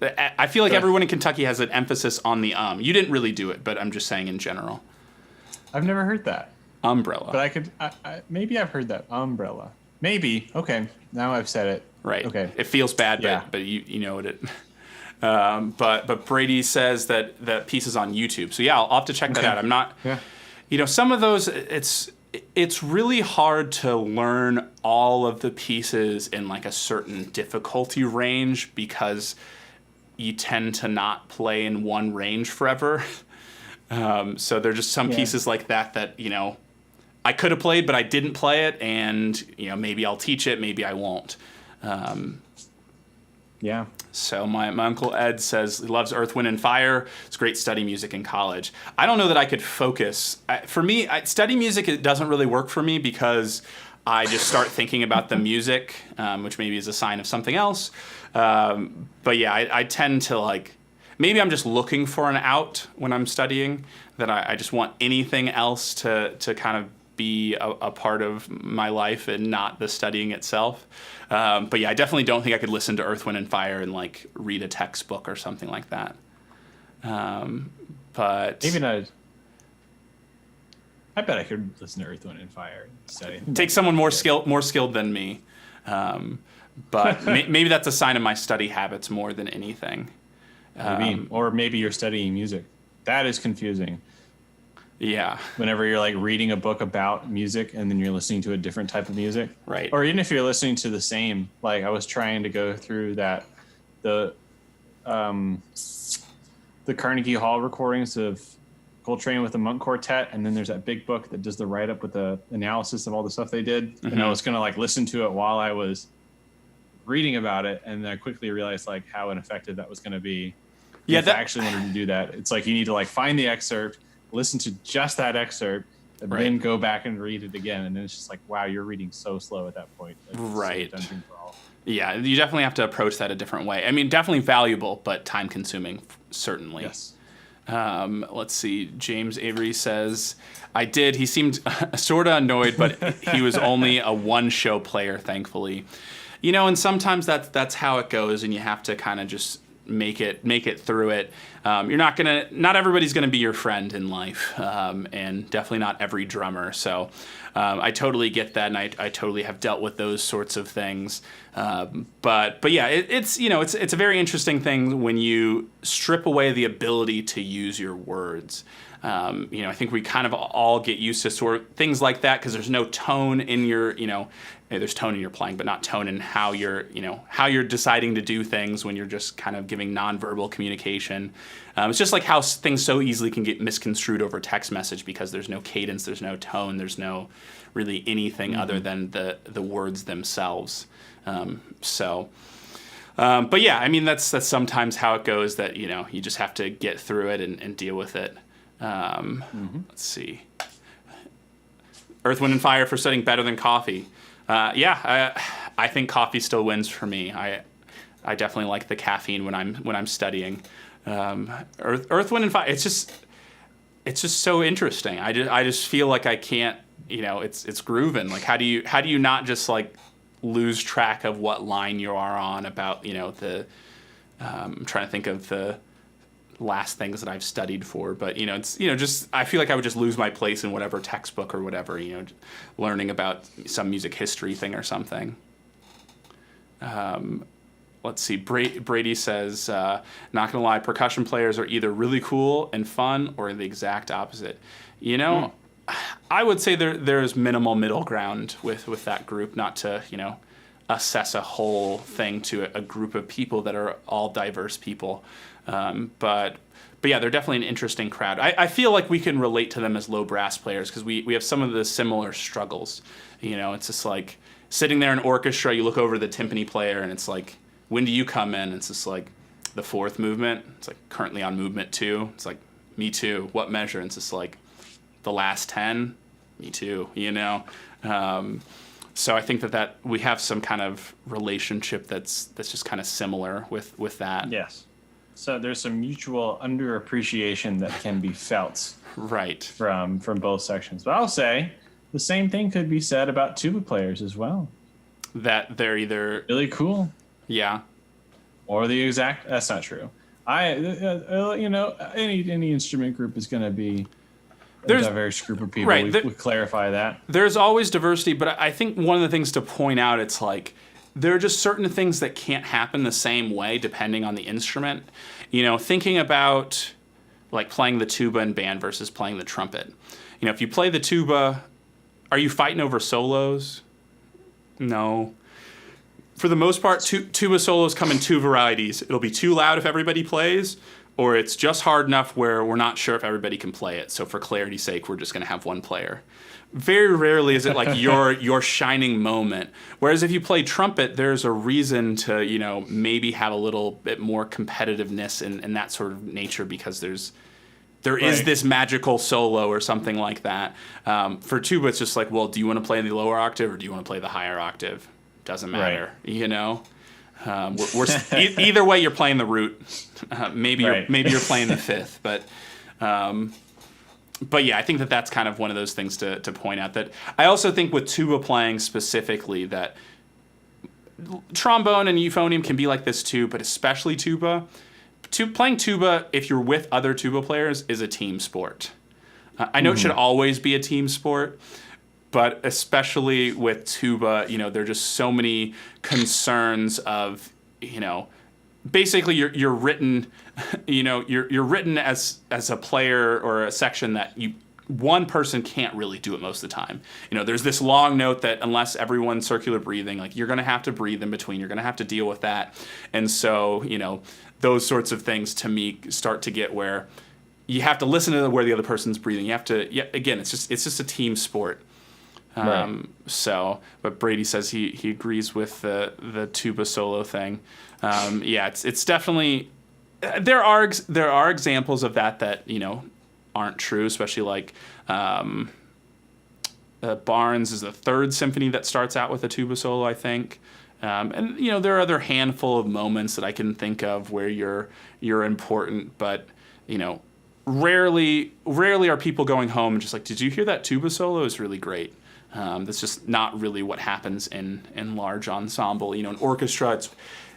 I feel like everyone in Kentucky has an emphasis on the You didn't really do it, but I'm just saying in general. I've never heard that. Umbrella. But maybe I've heard that. Umbrella. Maybe. Okay. Now I've said it. Right. Okay. It feels bad, but you know it. But Brady says that piece is on YouTube. So yeah, I'll have to check that out. I'm not. Yeah. Some of those, it's it's really hard to learn all of the pieces in like a certain difficulty range because you tend to not play in one range forever. So there's just some pieces like that, you know, I could have played, but I didn't play it. And, you know, maybe I'll teach it, maybe I won't. Yeah. So my Uncle Ed says he loves Earth, Wind, and Fire. It's great study music in college. I don't know that I could focus. For me, study music, it doesn't really work for me because I just start thinking about the music, which maybe is a sign of something else. But yeah, I tend to like, maybe I'm just looking for an out when I'm studying, that I just want anything else to kind of be a part of my life and not the studying itself. But yeah, I definitely don't think I could listen to Earth, Wind, and Fire and like read a textbook or something like that. But Even I bet I could listen to Earth, Wind, and Fire and study. take someone more skilled than me. But maybe that's a sign of my study habits more than anything. Or maybe you're studying music. That is confusing. Yeah. Whenever you're like reading a book about music and then you're listening to a different type of music. Right. Or even if you're listening to the same, like I was trying to go through the Carnegie Hall recordings of Coltrane with the Monk Quartet, and then there's that big book that does the write-up with the analysis of all the stuff they did. And I was going to like listen to it while I was reading about it, and I quickly realized like how ineffective that was going to be. Yeah, if I actually wanted to do that, it's like you need to like find the excerpt, listen to just that excerpt, and then go back and read it again. And then it's just like, wow, you're reading so slow at that point. Like, right. So Dungeon Crawl. Yeah, you definitely have to approach that a different way. I mean, definitely valuable, but time consuming, certainly. Yes. Let's see. James Avery says, I did. He seemed sort of annoyed, but he was only a one-show player, thankfully. You know, and sometimes that's how it goes, and you have to kind of just make it through it. Not everybody's gonna be your friend in life, and definitely not every drummer. So I totally get that, and I totally have dealt with those sorts of things. But yeah, it's a very interesting thing when you strip away the ability to use your words. I think we kind of all get used to sort of things like that because there's no tone in your, there's tone in your playing, but not tone in how you're deciding to do things when you're just kind of giving nonverbal communication. It's just like how things so easily can get misconstrued over text message because there's no cadence, there's no tone, there's no really anything other than the words themselves. But yeah, I mean, that's sometimes how it goes, that, you just have to get through it and deal with it. Let's see. Earth, Wind, and Fire for studying better than coffee. I think coffee still wins for me. I definitely like the caffeine when I'm studying. Earth, Wind, and Fire. It's just so interesting. I just feel like I can't. It's grooving. Like how do you not just like lose track of what line you are on about the. I'm trying to think of the last things that I've studied for, but just I feel like I would just lose my place in whatever textbook or whatever, learning about some music history thing or something. Let's see. Brady says, not gonna lie, percussion players are either really cool and fun or the exact opposite. I would say there's minimal middle ground with that group, not to assess a whole thing to a group of people that are all diverse people. But yeah, they're definitely an interesting crowd. I feel like we can relate to them as low brass players because we have some of the similar struggles. It's just like sitting there in orchestra, you look over the timpani player and it's like, when do you come in? It's just like the fourth movement. It's like currently on movement 2. It's like, me too. What measure? And it's just like the last 10. Me too. So I think that we have some kind of relationship that's just kind of similar with that. Yes. So there's some mutual underappreciation that can be felt, right, from both sections. But I'll say the same thing could be said about tuba players as well. That they're either really cool, yeah, or the exact. That's not true. Any instrument group is going to be. There's a diverse group of people. Right, we clarify that. There's always diversity, but I think one of the things to point out, it's like there are just certain things that can't happen the same way depending on the instrument. Thinking about like playing the tuba in band versus playing the trumpet. If you play the tuba, Are you fighting over solos? No. For the most part, tuba solos come in two varieties. It'll be too loud if everybody plays, or it's just hard enough where we're not sure if everybody can play it. So for clarity's sake, we're just going to have one player. Very rarely is it like your shining moment. Whereas if you play trumpet, there's a reason to, you know, maybe have a little bit more competitiveness in that sort of nature, because there is Right. this magical solo or something like that. For tuba, it's just like, well, do you want to play the lower octave or do you want to play the higher octave? Doesn't matter, you know. Either way, you're playing the root. Maybe Right. you're playing the fifth, but yeah, I think that's kind of one of those things to point out. That I also think with tuba playing specifically, that trombone and euphonium can be like this too, but especially tuba. Playing tuba, if you're with other tuba players, is a team sport. I know it should always be a team sport, but especially with tuba, you know, there are just so many concerns of, you know, basically you're written, you know, you're written as a player or a section that one person can't really do it most of the time. You know, there's this long note that unless everyone's circular breathing, like you're going to have to breathe in between. You're going to have to deal with that. And so, you know, those sorts of things to me start to get where you have to listen to where the other person's breathing. You have to, again, it's just a team sport. Right. So, but Brady says he agrees with the tuba solo thing. Yeah, it's definitely, there are examples of that, you know, aren't true, especially like Barnes is the third symphony that starts out with a tuba solo, I think. And you know, there are other handful of moments that I can think of where you're important, but you know, rarely are people going home and just like, did you hear that tuba solo? It's really great. That's just not really what happens in large ensemble. You know, in orchestra, it's,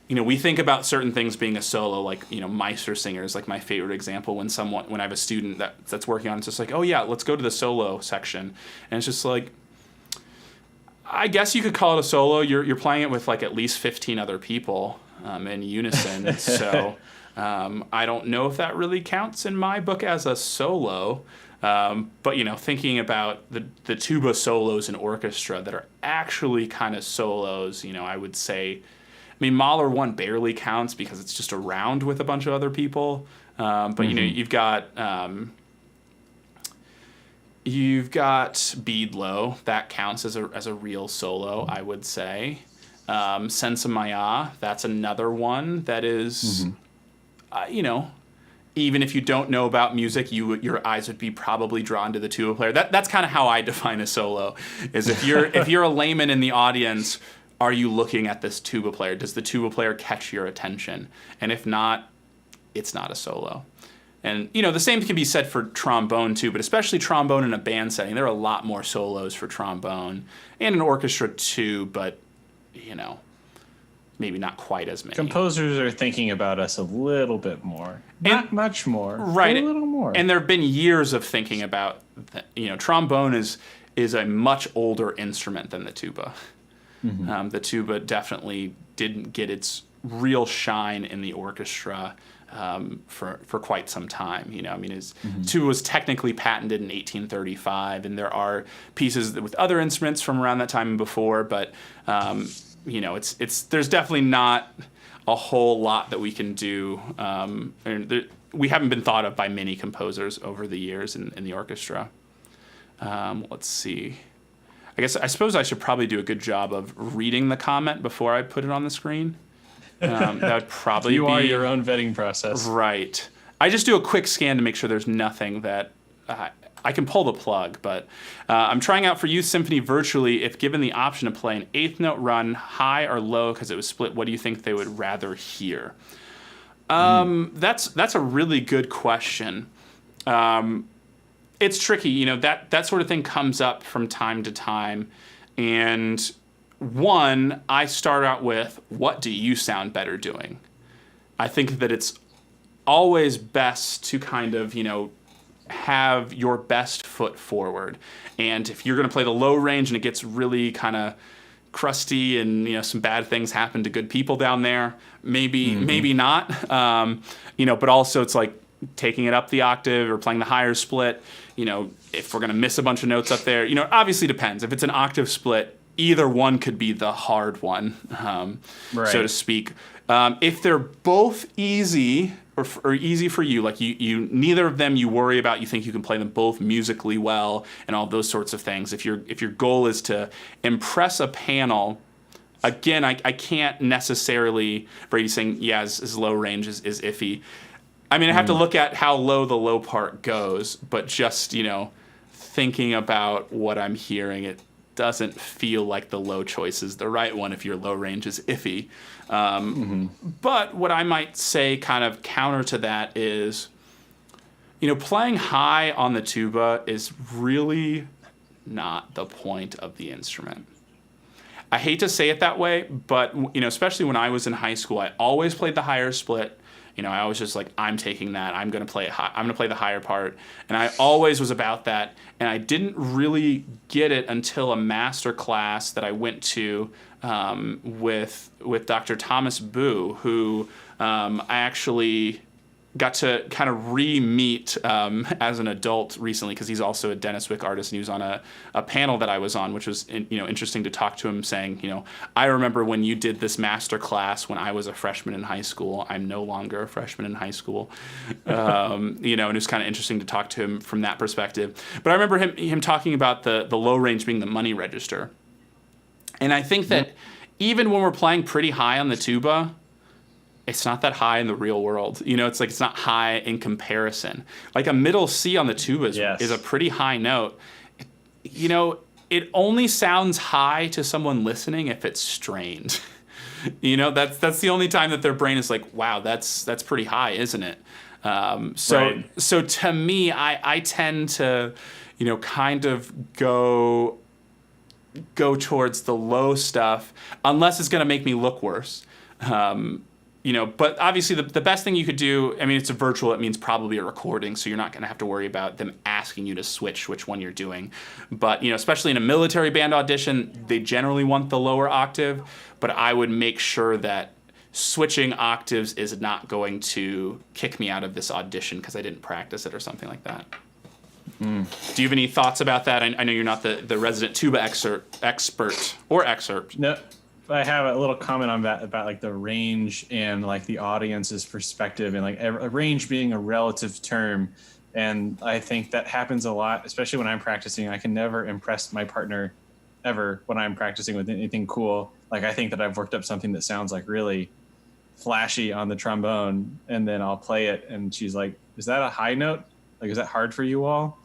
you know, we think about certain things being a solo, like, you know, Meistersinger is like my favorite example. When I have a student that's working on it, it's just like, oh yeah, let's go to the solo section, and it's just like, I guess you could call it a solo. You're playing it with like at least 15 other people in unison. So I don't know if that really counts in my book as a solo. But you know, thinking about the tuba solos in orchestra that are actually kind of solos, you know, I would say, I mean, Mahler 1 barely counts because it's just a round with a bunch of other people. But you know, you've got Beadlo, that counts as a real solo, I would say. Senza Maya, that's another one that is, you know, even if you don't know about music, your eyes would be probably drawn to the tuba player. That's kind of how I define a solo. Is if you're a layman in the audience, are you looking at this tuba player? Does the tuba player catch your attention? And if not, it's not a solo. And you know, the same can be said for trombone too, but especially trombone in a band setting. There are a lot more solos for trombone and an orchestra too, but you know, maybe not quite as many. Composers are thinking about us a little bit more. Not much more. Right. But a little more. And there have been years of thinking about, you know, trombone is a much older instrument than the tuba. The tuba definitely didn't get its real shine in the orchestra for quite some time. You know, I mean, tuba was technically patented in 1835, and there are pieces with other instruments from around that time and before, but you know, there's definitely not a whole lot that we can do. We haven't been thought of by many composers over the years in the orchestra. Let's see. I suppose I should probably do a good job of reading the comment before I put it on the screen. That would probably you are your own vetting process. Right. I just do a quick scan to make sure there's nothing that I can pull the plug, but I'm trying out for Youth Symphony virtually. If given the option to play an eighth note run, high or low, because it was split, what do you think they would rather hear? That's a really good question. It's tricky, you know, that sort of thing comes up from time to time. And one, I start out with, what do you sound better doing? I think that it's always best to kind of, you know, have your best foot forward. And if you're going to play the low range and it gets really kind of crusty and, you know, some bad things happen to good people down there, maybe not. You know, but also it's like, taking it up the octave or playing the higher split. If we're going to miss a bunch of notes up there, obviously depends. If it's an octave split, either one could be the hard one, so to speak. If they're both easy or easy for you, like you neither of them you worry about, you think you can play them both musically well and all those sorts of things. If your goal is to impress a panel, again, I can't necessarily, Brady saying, his low range is iffy. I mean, I have to look at how low the low part goes, but just, thinking about what I'm hearing, it doesn't feel like the low choice is the right one if your low range is iffy. But what I might say kind of counter to that is, playing high on the tuba is really not the point of the instrument. I hate to say it that way, but, especially when I was in high school, I always played the higher split. I was just like, I'm taking that. I'm going to play high. I'm going to play the higher part. And I always was about that. And I didn't really get it until a master class that I went to with Dr. Thomas Boo, who I actually got to kind of re-meet as an adult recently, because he's also a Dennis Wick artist, and he was on a panel that I was on, which was interesting to talk to him, saying, I remember when you did this master class when I was a freshman in high school. I'm no longer a freshman in high school, and it was kind of interesting to talk to him from that perspective. But I remember him talking about the low range being the money register, and I think that even when we're playing pretty high on the tuba, it's not that high in the real world. It's like it's not high in comparison. Like a middle C on the tuba is a pretty high note. It only sounds high to someone listening if it's strained. That's the only time that their brain is like, wow, that's pretty high, isn't it? So to me, I tend to, kind of go towards the low stuff unless it's going to make me look worse. But obviously the best thing you could do, I mean, it's a virtual, it means probably a recording, so you're not going to have to worry about them asking you to switch which one you're doing. But, especially in a military band audition, they generally want the lower octave, but I would make sure that switching octaves is not going to kick me out of this audition because I didn't practice it or something like that. Do you have any thoughts about that? I know you're not the resident tuba expert. No. I have a little comment on that about like the range and like the audience's perspective, and like a range being a relative term. And I think that happens a lot, especially when I'm practicing. I can never impress my partner ever when I'm practicing with anything cool. Like I think that I've worked up something that sounds like really flashy on the trombone, and then I'll play it and she's like, is that a high note? Like, is that hard for you all?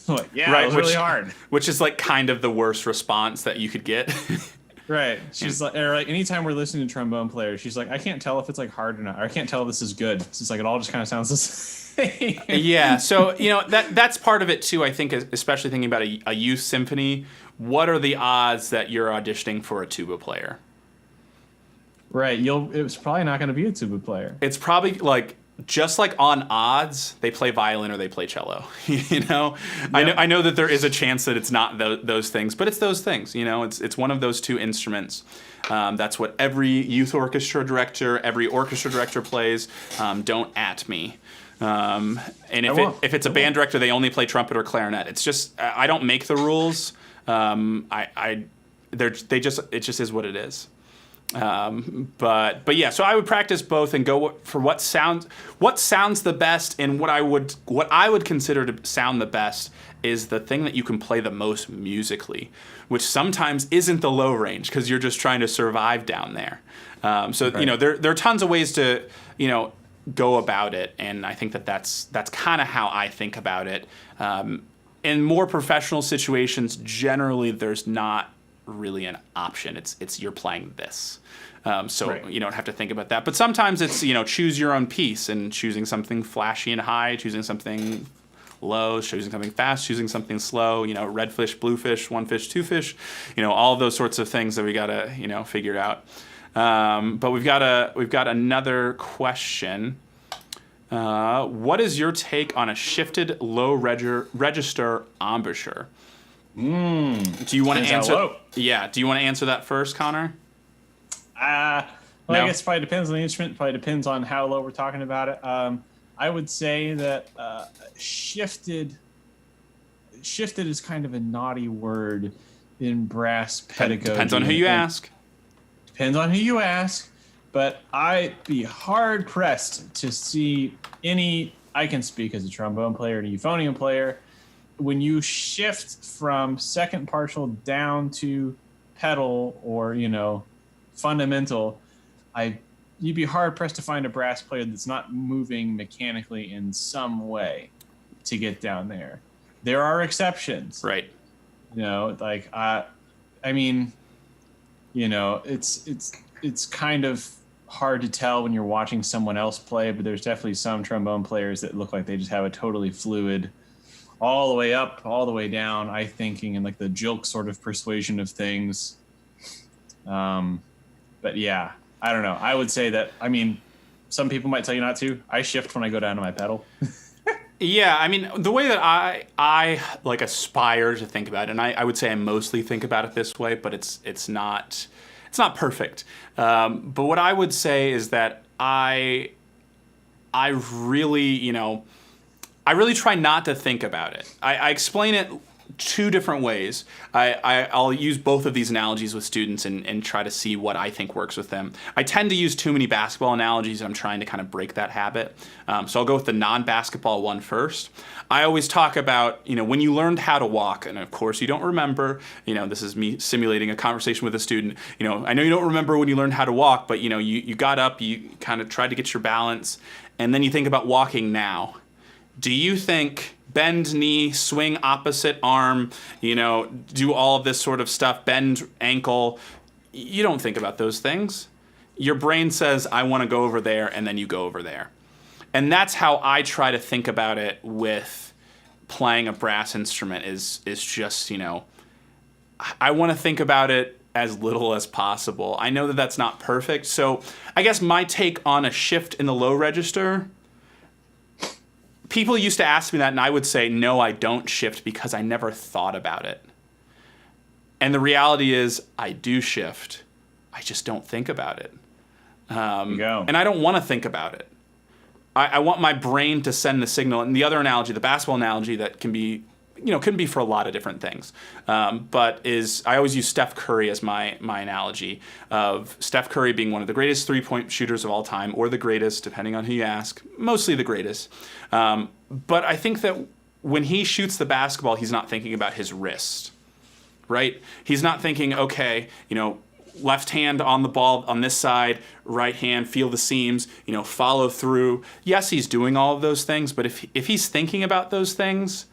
I'm like, yeah, it was really hard. Which is like kind of the worst response that you could get. Right. She's like, or like anytime we're listening to trombone players, she's like, I can't tell if it's like hard or not. Or I can't tell if this is good. It's just like it all just kind of sounds the same. Yeah. So, that's part of it too, I think, especially thinking about a youth symphony. What are the odds that you're auditioning for a tuba player? Right. It's probably not going to be a tuba player. It's probably like, just like on odds, they play violin or they play cello. Yep. I know that there is a chance that it's not those things, but it's those things. It's one of those two instruments. That's what every youth orchestra director, every orchestra director plays. Don't at me. And if it's a band director, they only play trumpet or clarinet. It's just I don't make the rules. It just is what it is. But yeah, so I would practice both and go for what sounds the best, and what I would consider to sound the best is the thing that you can play the most musically, which sometimes isn't the low range because you're just trying to survive down there. Right. There are tons of ways to go about it, and I think that's kind of how I think about it. In more professional situations, generally there's not really an option. It's you're playing this. Right. You don't have to think about that. But sometimes it's, choose your own piece, and choosing something flashy and high, choosing something low, choosing something fast, choosing something slow, red fish, blue fish, one fish, two fish, all of those sorts of things that we got to, figure out. But we've got another question. What is your take on a shifted low register embouchure? Do you want to answer? Yeah. Do you want to answer that first, Connor? I guess it probably depends on the instrument. Probably depends on how low we're talking about it. I would say that shifted is kind of a naughty word in brass pedagogy. Depends on who you ask. Depends on who you ask, but I'd be hard pressed to see any. I can speak as a trombone player and a euphonium player. When you shift from second partial down to pedal or fundamental, you'd be hard pressed to find a brass player that's not moving mechanically in some way to get down there. There are exceptions, Right. It's kind of hard to tell when you're watching someone else play, but there's definitely some trombone players that look like they just have a totally fluid, all the way up, all the way down, eye thinking, and like the Jilk sort of persuasion of things. But yeah, I don't know. I would say that, some people might tell you not to. I shift when I go down to my pedal. Yeah, I mean, the way that I like aspire to think about it, and I would say I mostly think about it this way, but it's not perfect. But what I would say is that I really, I really try not to think about it. I explain it two different ways. I'll use both of these analogies with students and try to see what I think works with them. I tend to use too many basketball analogies. I'm trying to kind of break that habit. So I'll go with the non-basketball one first. I always talk about, when you learned how to walk, and of course you don't remember, this is me simulating a conversation with a student. I know you don't remember when you learned how to walk, but you got up, you kind of tried to get your balance, and then you think about walking now. Do you think bend knee, swing opposite arm, do all of this sort of stuff, bend ankle? You don't think about those things. Your brain says, I want to go over there, and then you go over there. And that's how I try to think about it with playing a brass instrument is just, I want to think about it as little as possible. I know that that's not perfect. So I guess my take on a shift in the low register, people used to ask me that, and I would say, no, I don't shift because I never thought about it. And the reality is, I do shift. I just don't think about it. And I don't want to think about it. I want my brain to send the signal. And the other analogy, the basketball analogy, that can be, can be for a lot of different things. But I always use Steph Curry as my analogy of Steph Curry being one of the greatest three-point shooters of all time, or the greatest, depending on who you ask, mostly the greatest. But I think that when he shoots the basketball, he's not thinking about his wrist, right? He's not thinking, okay, left hand on the ball on this side, right hand, feel the seams, follow through. Yes, he's doing all of those things, but if he's thinking about those things,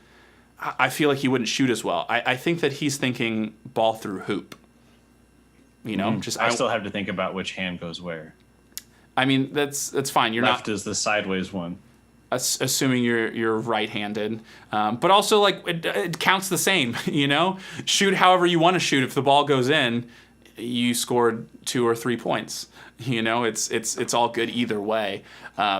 I feel like he wouldn't shoot as well. I think that he's thinking ball through hoop. I still have to think about which hand goes where. I mean, that's fine. You're left is the sideways one. Assuming you're right-handed, but also like it counts the same. Shoot however you want to shoot. If the ball goes in, you scored 2 or 3 points. It's all good either way.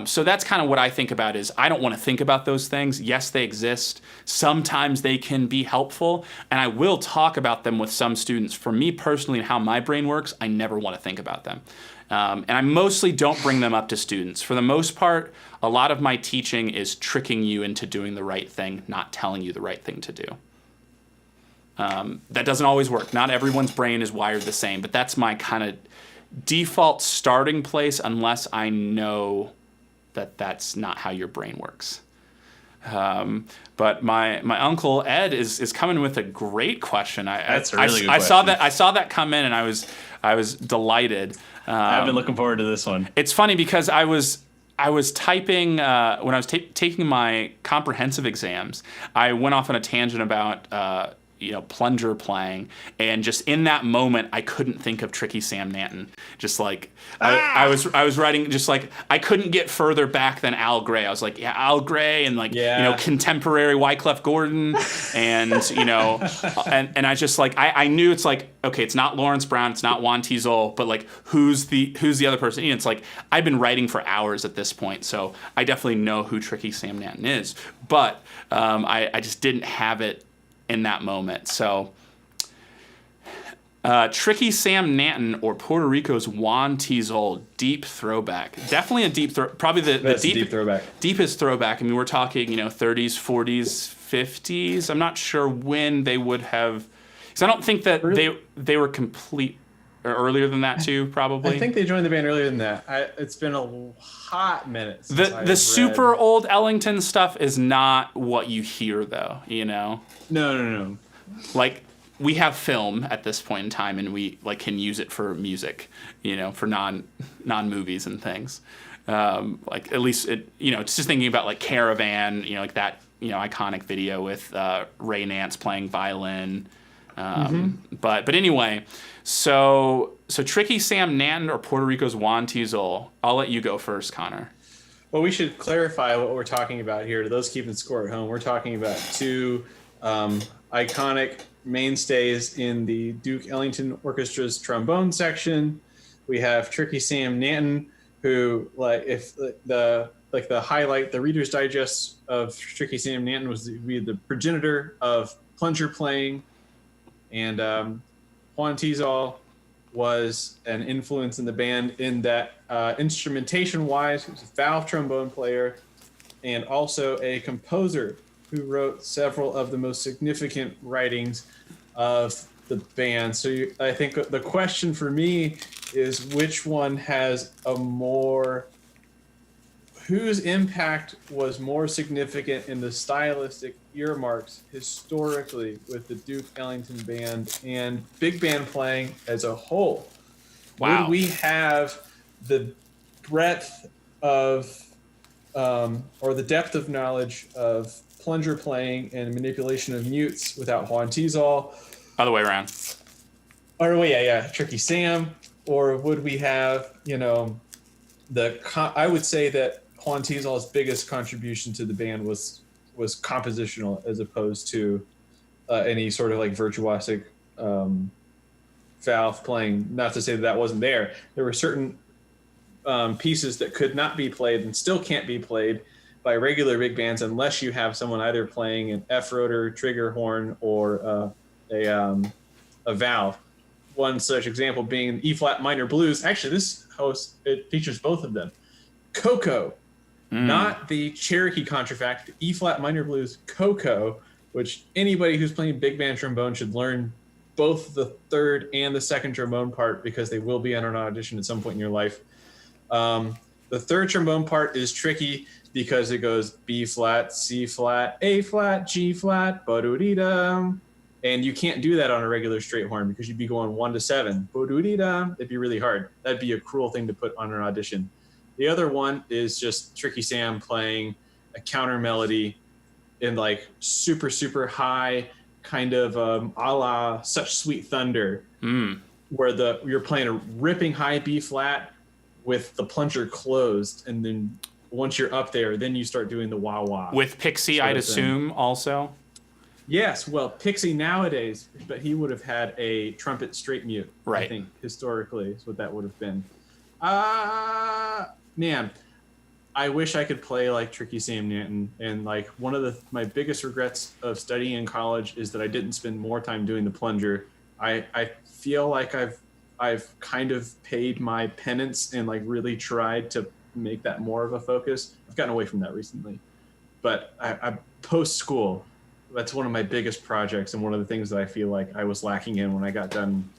So that's kind of what I think about is I don't want to think about those things. Yes, they exist. Sometimes they can be helpful, and I will talk about them with some students. For me personally and how my brain works, I never want to think about them. And I mostly don't bring them up to students. For the most part, a lot of my teaching is tricking you into doing the right thing, not telling you the right thing to do. That doesn't always work. Not everyone's brain is wired the same, but that's my kind of default starting place unless I know that that's not how your brain works. But my uncle Ed is coming with a great question. That's a really good question. I saw that come in, and I was delighted. I've been looking forward to this one. It's funny because I was typing when I was taking my comprehensive exams. I went off on a tangent about plunger playing, and just in that moment I couldn't think of Tricky Sam Nanton. Just like I was writing, just like I couldn't get further back than Al Gray. I was like, yeah, Al Gray, and like contemporary Wyclef Gordon, and and I just like I knew it's like, okay, it's not Lawrence Brown, it's not Juan Tizol, but like who's the other person? It's like I've been writing for hours at this point, so I definitely know who Tricky Sam Nanton is, but I just didn't have it in that moment. So Tricky Sam Nanton or Puerto Rico's Juan Tizol, deep throwback. Definitely a deep probably the That's a deep throwback. Deepest throwback. I mean, we're talking 30s, 40s, 50s. I'm not sure when they would have, because I don't think that they were complete or earlier than that too. Probably. I think they joined the band earlier than that. It's been a hot minute. Since The super old Ellington stuff is not what you hear though. No. Like, we have film at this point in time, and we can use it for music, for non movies and things. Like, at least it's just thinking about like Caravan, like that iconic video with Ray Nance playing violin. But anyway, so Tricky Sam Nanton or Puerto Rico's Juan Tizol. I'll let you go first, Connor. Well, we should clarify what we're talking about here. To those keeping score at home, we're talking about two iconic mainstays in the Duke Ellington Orchestra's trombone section. We have Tricky Sam Nanton, who, if the highlight, the Reader's Digest of Tricky Sam Nanton was to be the progenitor of plunger playing, and Juan Tizol was an influence in the band in that instrumentation-wise, he was a valve trombone player and also a composer who wrote several of the most significant writings of the band. So I think the question for me is which one has whose impact was more significant in the stylistic earmarks historically with the Duke Ellington Band and big band playing as a whole? Wow. Would we have the breadth of or the depth of knowledge of plunger playing and manipulation of mutes without Juan Tizol? Other way around. Tricky Sam. Or would we have, I would say that Juan Tizol's biggest contribution to the band was compositional as opposed to any sort of like virtuosic valve playing. Not to say that wasn't there. There were certain pieces that could not be played and still can't be played by regular big bands unless you have someone either playing an F rotor, trigger horn, or a valve. One such example being E flat minor blues. Actually, it features both of them. Coco, not the Cherokee contrafact, the E flat minor blues Coco, which anybody who's playing big band trombone should learn both the third and the second trombone part because they will be on an audition at some point in your life. The third trombone part is tricky because it goes B flat, C flat, A flat, G flat, ba-do-dee-dum. And you can't do that on a regular straight horn because you'd be going 1 to 7. Ba-do-dee-dum. It'd be really hard. That'd be a cruel thing to put on an audition. The other one is just Tricky Sam playing a counter melody in like super, super high kind of a la Such Sweet Thunder, where you're playing a ripping high B flat with the plunger closed, and then once you're up there, then you start doing the wah wah. With Pixie, I'd assume also. Yes, well, Pixie nowadays, but he would have had a trumpet straight mute. Right. I think historically is what that would have been. Man, I wish I could play like Tricky Sam Nanton. And like one of my biggest regrets of studying in college is that I didn't spend more time doing the plunger. I feel like I've kind of paid my penance and like really tried to make that more of a focus. I've gotten away from that recently, but I post school, that's one of my biggest projects. And one of the things that I feel like I was lacking in when I got done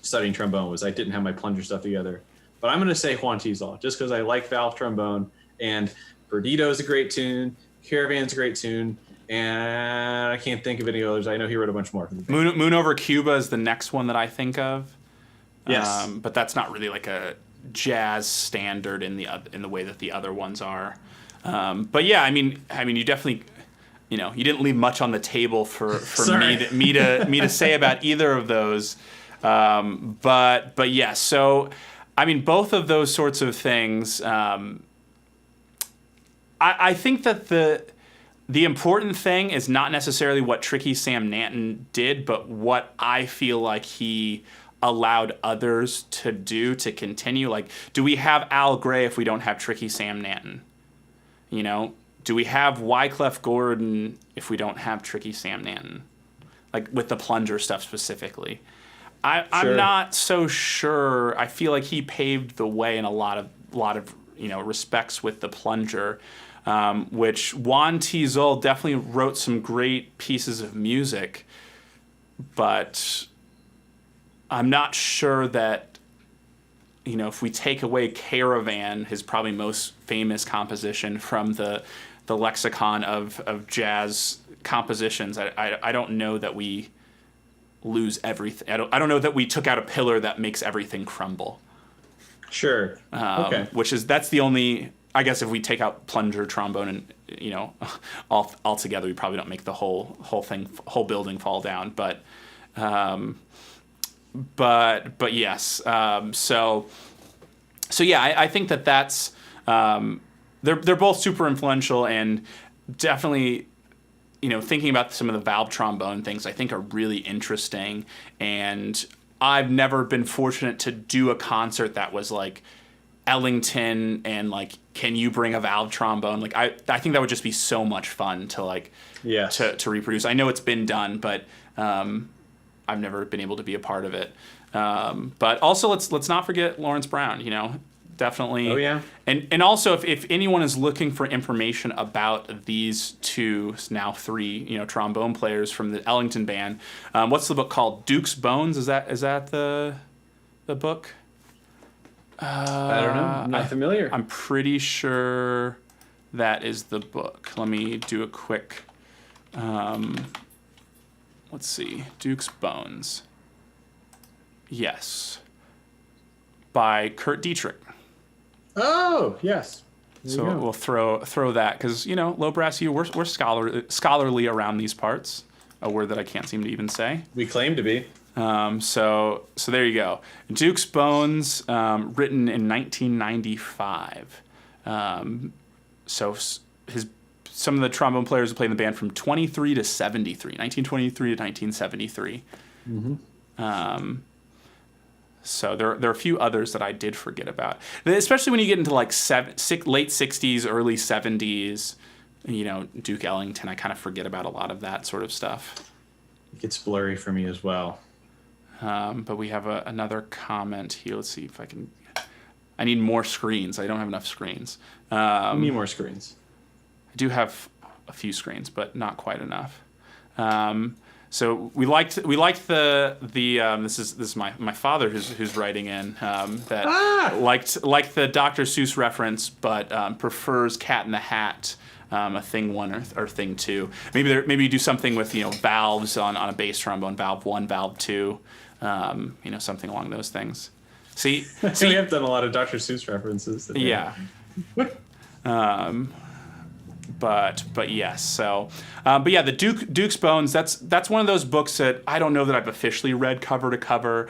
studying trombone was I didn't have my plunger stuff together. But I'm going to say Juan Tizol just because I like valve trombone, and Perdido is a great tune. Caravan's a great tune. And I can't think of any others. I know he wrote a bunch more. Moon Over Cuba is the next one that I think of. Yes. But that's not really like a jazz standard in the way that the other ones are. But yeah, I mean, you definitely, you didn't leave much on the table for me to say about either of those. But yeah, so I mean, both of those sorts of things. I think that the important thing is not necessarily what Tricky Sam Nanton did, but what I feel like he allowed others to do to continue. Like, do we have Al Gray if we don't have Tricky Sam Nanton? Do we have Wyclef Gordon if we don't have Tricky Sam Nanton? Like with the plunger stuff specifically. I'm Sure. not so sure. I feel like he paved the way in a lot of respects with the plunger, which Juan Tizol definitely wrote some great pieces of music, but I'm not sure that, if we take away Caravan, his probably most famous composition from the lexicon of jazz compositions, I don't know that we lose everything. I don't know that we took out a pillar that makes everything crumble. Sure. Okay. That's the only, I guess, if we take out plunger, trombone, and all together, we probably don't make the whole building fall down. But yes. So yeah, I think that's they're both super influential, and definitely, thinking about some of the valve trombone things, I think are really interesting. And I've never been fortunate to do a concert that was like Ellington and like, can you bring a valve trombone? Like, I think that would just be so much fun to like, Yes. to reproduce. I know it's been done, but I've never been able to be a part of it. But also let's not forget Lawrence Brown, definitely. Oh, yeah. And also if anyone is looking for information about these two, now three, trombone players from the Ellington band, what's the book called? Duke's Bones? Is that the book? I don't know. I'm not familiar. I'm pretty sure that is the book. Let me do a quick, let's see, Duke's Bones. Yes. By Kurt Dietrich. Oh, yes. So we'll throw that, because Low Brass U, we're scholarly around these parts, a word that I can't seem to even say. We claim to be. So there you go. Duke's Bones, written in 1995. So some of the trombone players who played in the band from 23 to 73, 1923 to 1973. Mm-hmm. So there are a few others that I did forget about, especially when you get into like late 60s, early 70s. Duke Ellington. I kind of forget about a lot of that sort of stuff. It gets blurry for me as well. But we have another comment here. Let's see if I can. I need more screens. I don't have enough screens. We need more screens. I do have a few screens, but not quite enough. So we liked the this is my father who's writing in that liked the Dr. Seuss reference, but prefers Cat in the Hat, a thing 1 or thing 2. Maybe you do something with valves on a bass trombone, valve 1, valve 2, something along those things. See, we have done a lot of Dr. Seuss references today. Yeah. But yes, so but yeah, the Duke's Bones. That's one of those books that I don't know that I've officially read cover to cover,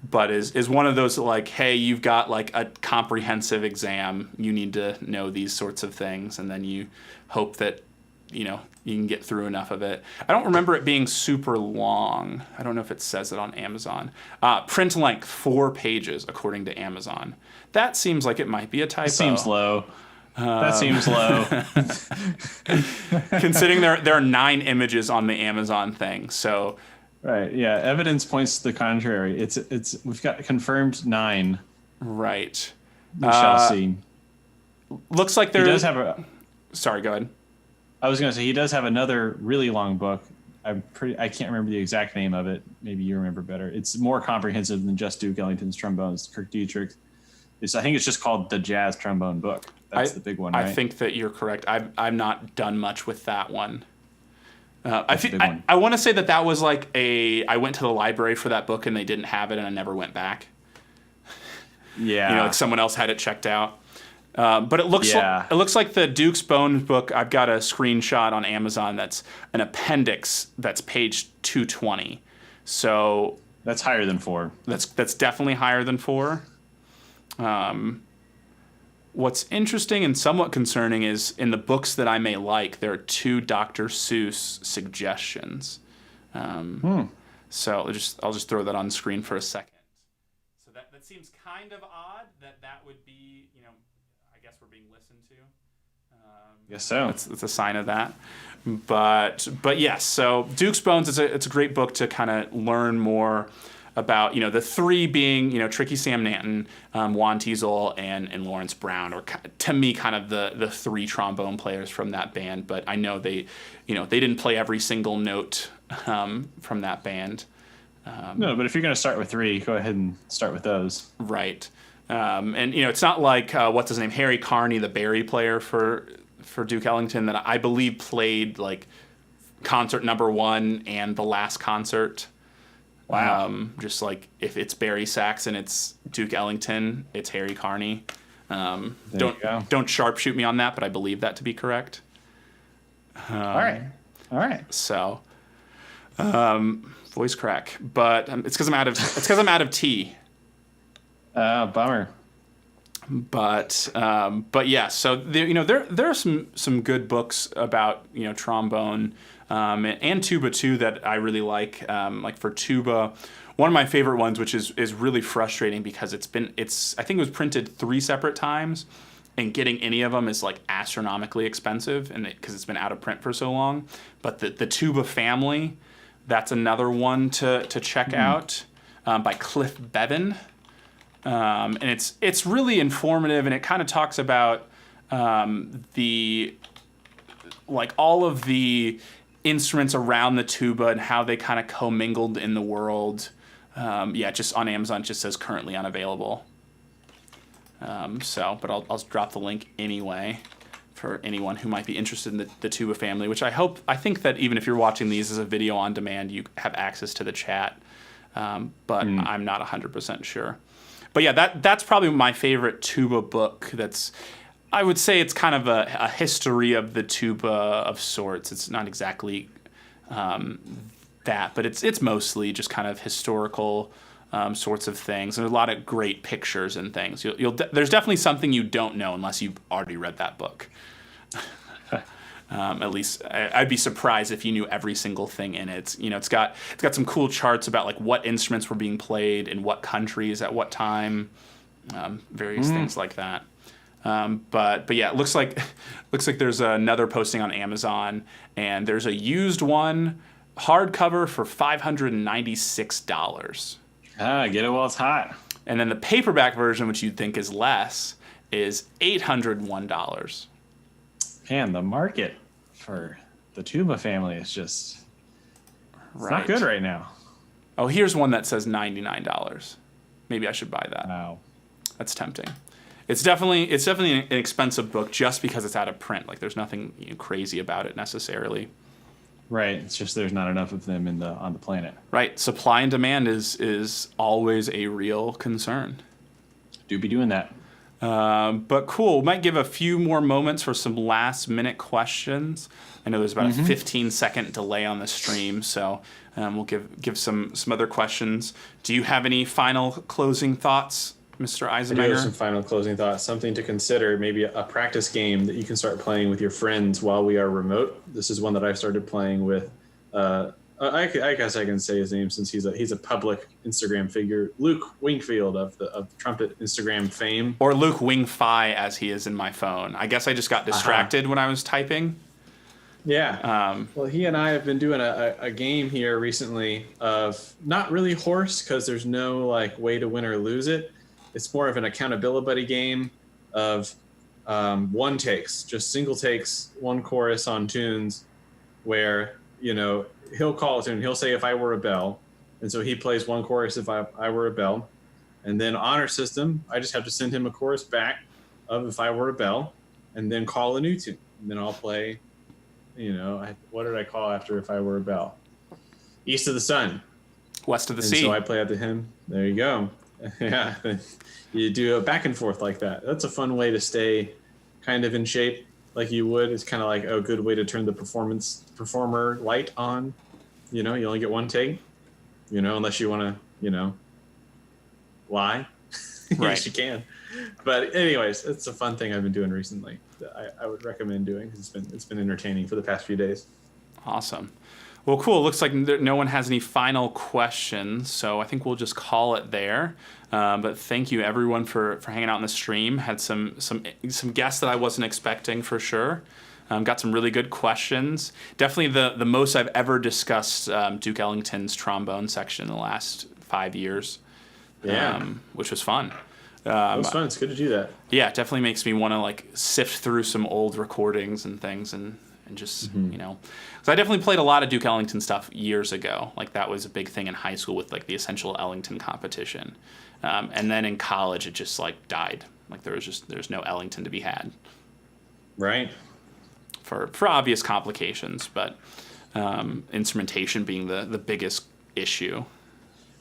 but is one of those that, like, hey, you've got like a comprehensive exam, you need to know these sorts of things, and then you hope that you can get through enough of it. I don't remember it being super long. I don't know if it says it on Amazon. Print length 4 pages according to Amazon. That seems like it might be a typo. Seems low. That seems low. Considering there are 9 images on the Amazon thing, so Right. Yeah. Evidence points to the contrary. It's we've got confirmed 9. right. We shall see. Looks like He there does have a. Sorry, go ahead. I was going to say he does have another really long book. I can't remember the exact name of it. Maybe you remember better. It's more comprehensive than just Duke Ellington's trombones. Kirk Dietrich. I think it's just called the Jazz Trombone Book. That's the big one, right? I think that you're correct. I've not done much with that one. I want to say that was like I went to the library for that book and they didn't have it and I never went back. Yeah. Like someone else had it checked out. But it looks like the Duke's Bones book. I've got a screenshot on Amazon that's an appendix that's page 220. So that's higher than 4. That's definitely higher than 4. What's interesting and somewhat concerning is in the books that I may like, there are 2 Dr. Seuss suggestions. So I'll just throw that on screen for a second. So that seems kind of odd that would be, I guess we're being listened to. Guess so. It's a sign of that. But yes, so Duke's Bones it's a great book to kind of learn more about the three being Tricky Sam Nanton, Juan Teasel, and Lawrence Brown, or to me kind of the three trombone players from that band. But I know they didn't play every single note from that band. No, but if you're going to start with three, go ahead and start with those. Right. And it's not like what's his name, Harry Carney, the Barry player for Duke Ellington, that I believe played like concert number 1 and the last concert. Wow. Just like if it's Barry Saxon, it's Duke Ellington, it's Harry Carney. Don't sharpshoot me on that, but I believe that to be correct. All right. So, voice crack, but it's because I'm out of tea. Bummer. But yeah, so there are some good books about trombone and tuba too that I really like. Like for tuba, one of my favorite ones, which is really frustrating because I think it was printed 3 separate times, and getting any of them is like astronomically expensive, and because it's been out of print for so long. But the Tuba Family, that's another one to check out, by Cliff Bevan. And it's really informative, and it kind of talks about all of the instruments around the tuba and how they kind of commingled in the world. Just on Amazon, it just says currently unavailable. But I'll drop the link anyway for anyone who might be interested in the Tuba Family, which I think that even if you're watching these as a video on demand, you have access to the chat. But I'm not 100% sure. But yeah, that's probably my favorite tuba book. I would say it's kind of a history of the tuba of sorts. It's not exactly that, but it's mostly just kind of historical sorts of things. There's a lot of great pictures and things. There's definitely something you don't know unless you've already read that book. At least I'd be surprised if you knew every single thing in it. It's got some cool charts about like what instruments were being played in what countries at what time, various things like that. But yeah, it looks like there's another posting on Amazon, and there's a used one, hardcover for $596. Get it while it's hot. And then the paperback version, which you'd think is less, is $801. Man, the market for the Tuba Family is just Right. not good right now. Oh, here's one that says $99. Maybe I should buy that. Wow. That's tempting. It's definitely an expensive book just because it's out of print. Like there's nothing crazy about it necessarily. Right. It's just there's not enough of them on the planet. Right. Supply and demand is always a real concern. Do be doing that. But cool. We might give a few more moments for some last minute questions. I know there's about a 15-second delay on the stream, so we'll give some other questions. Do you have any final closing thoughts, Mr. I do have some Eisenmenger? final closing thoughts. Something to consider, maybe a practice game that you can start playing with your friends while we are remote. This is one that I started playing with. I guess I can say his name since he's a public Instagram figure. Luke Wingfield of the trumpet Instagram fame. Or Luke Wingfi, as he is in my phone. I guess I just got distracted when I was typing. Yeah. Well, he and I have been doing a game here recently of not really horse because there's no like way to win or lose it. It's more of an accountability game of one takes, just single takes, one chorus on tunes where, he'll call a tune. He'll say, if I were a bell. And so he plays one chorus, if I were a bell. And then honor system, I just have to send him a chorus back of if I were a bell and then call a new tune. And then I'll play, what did I call after if I were a bell? East of the Sun. West of the And Sea. so I play after him. There you go. Yeah. You do a back and forth like that. That's a fun way to stay kind of in shape like you would. It's kind of like a good way to turn the performer light on. You only get one take, unless you want to, lie. Right. Yes, you can. But anyways, it's a fun thing I've been doing recently that I would recommend doing. It's been entertaining for the past few days. Awesome. Well, cool. Looks like no one has any final questions, so I think we'll just call it there. But thank you, everyone, for hanging out in the stream. Had some guests that I wasn't expecting for sure. Got some really good questions. Definitely the most I've ever discussed Duke Ellington's trombone section in the last 5 years. Yeah. Which was fun. It was fun. It's good to do that. Yeah, it definitely makes me want to like sift through some old recordings and things and just, you know. So I definitely played a lot of Duke Ellington stuff years ago. Like that was a big thing in high school with like the Essential Ellington competition. And then in college it just like died. Like there's no Ellington to be had. Right. For obvious complications, but instrumentation being the biggest issue.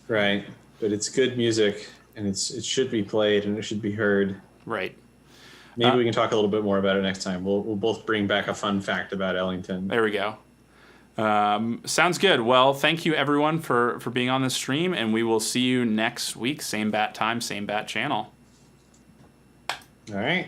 Right. But it's good music, and it should be played, and it should be heard. Right. Maybe we can talk a little bit more about it next time. We'll both bring back a fun fact about Ellington. There we go. Sounds good. Well, thank you everyone for being on this stream, and we will see you next week. Same bat time, same bat channel. All right.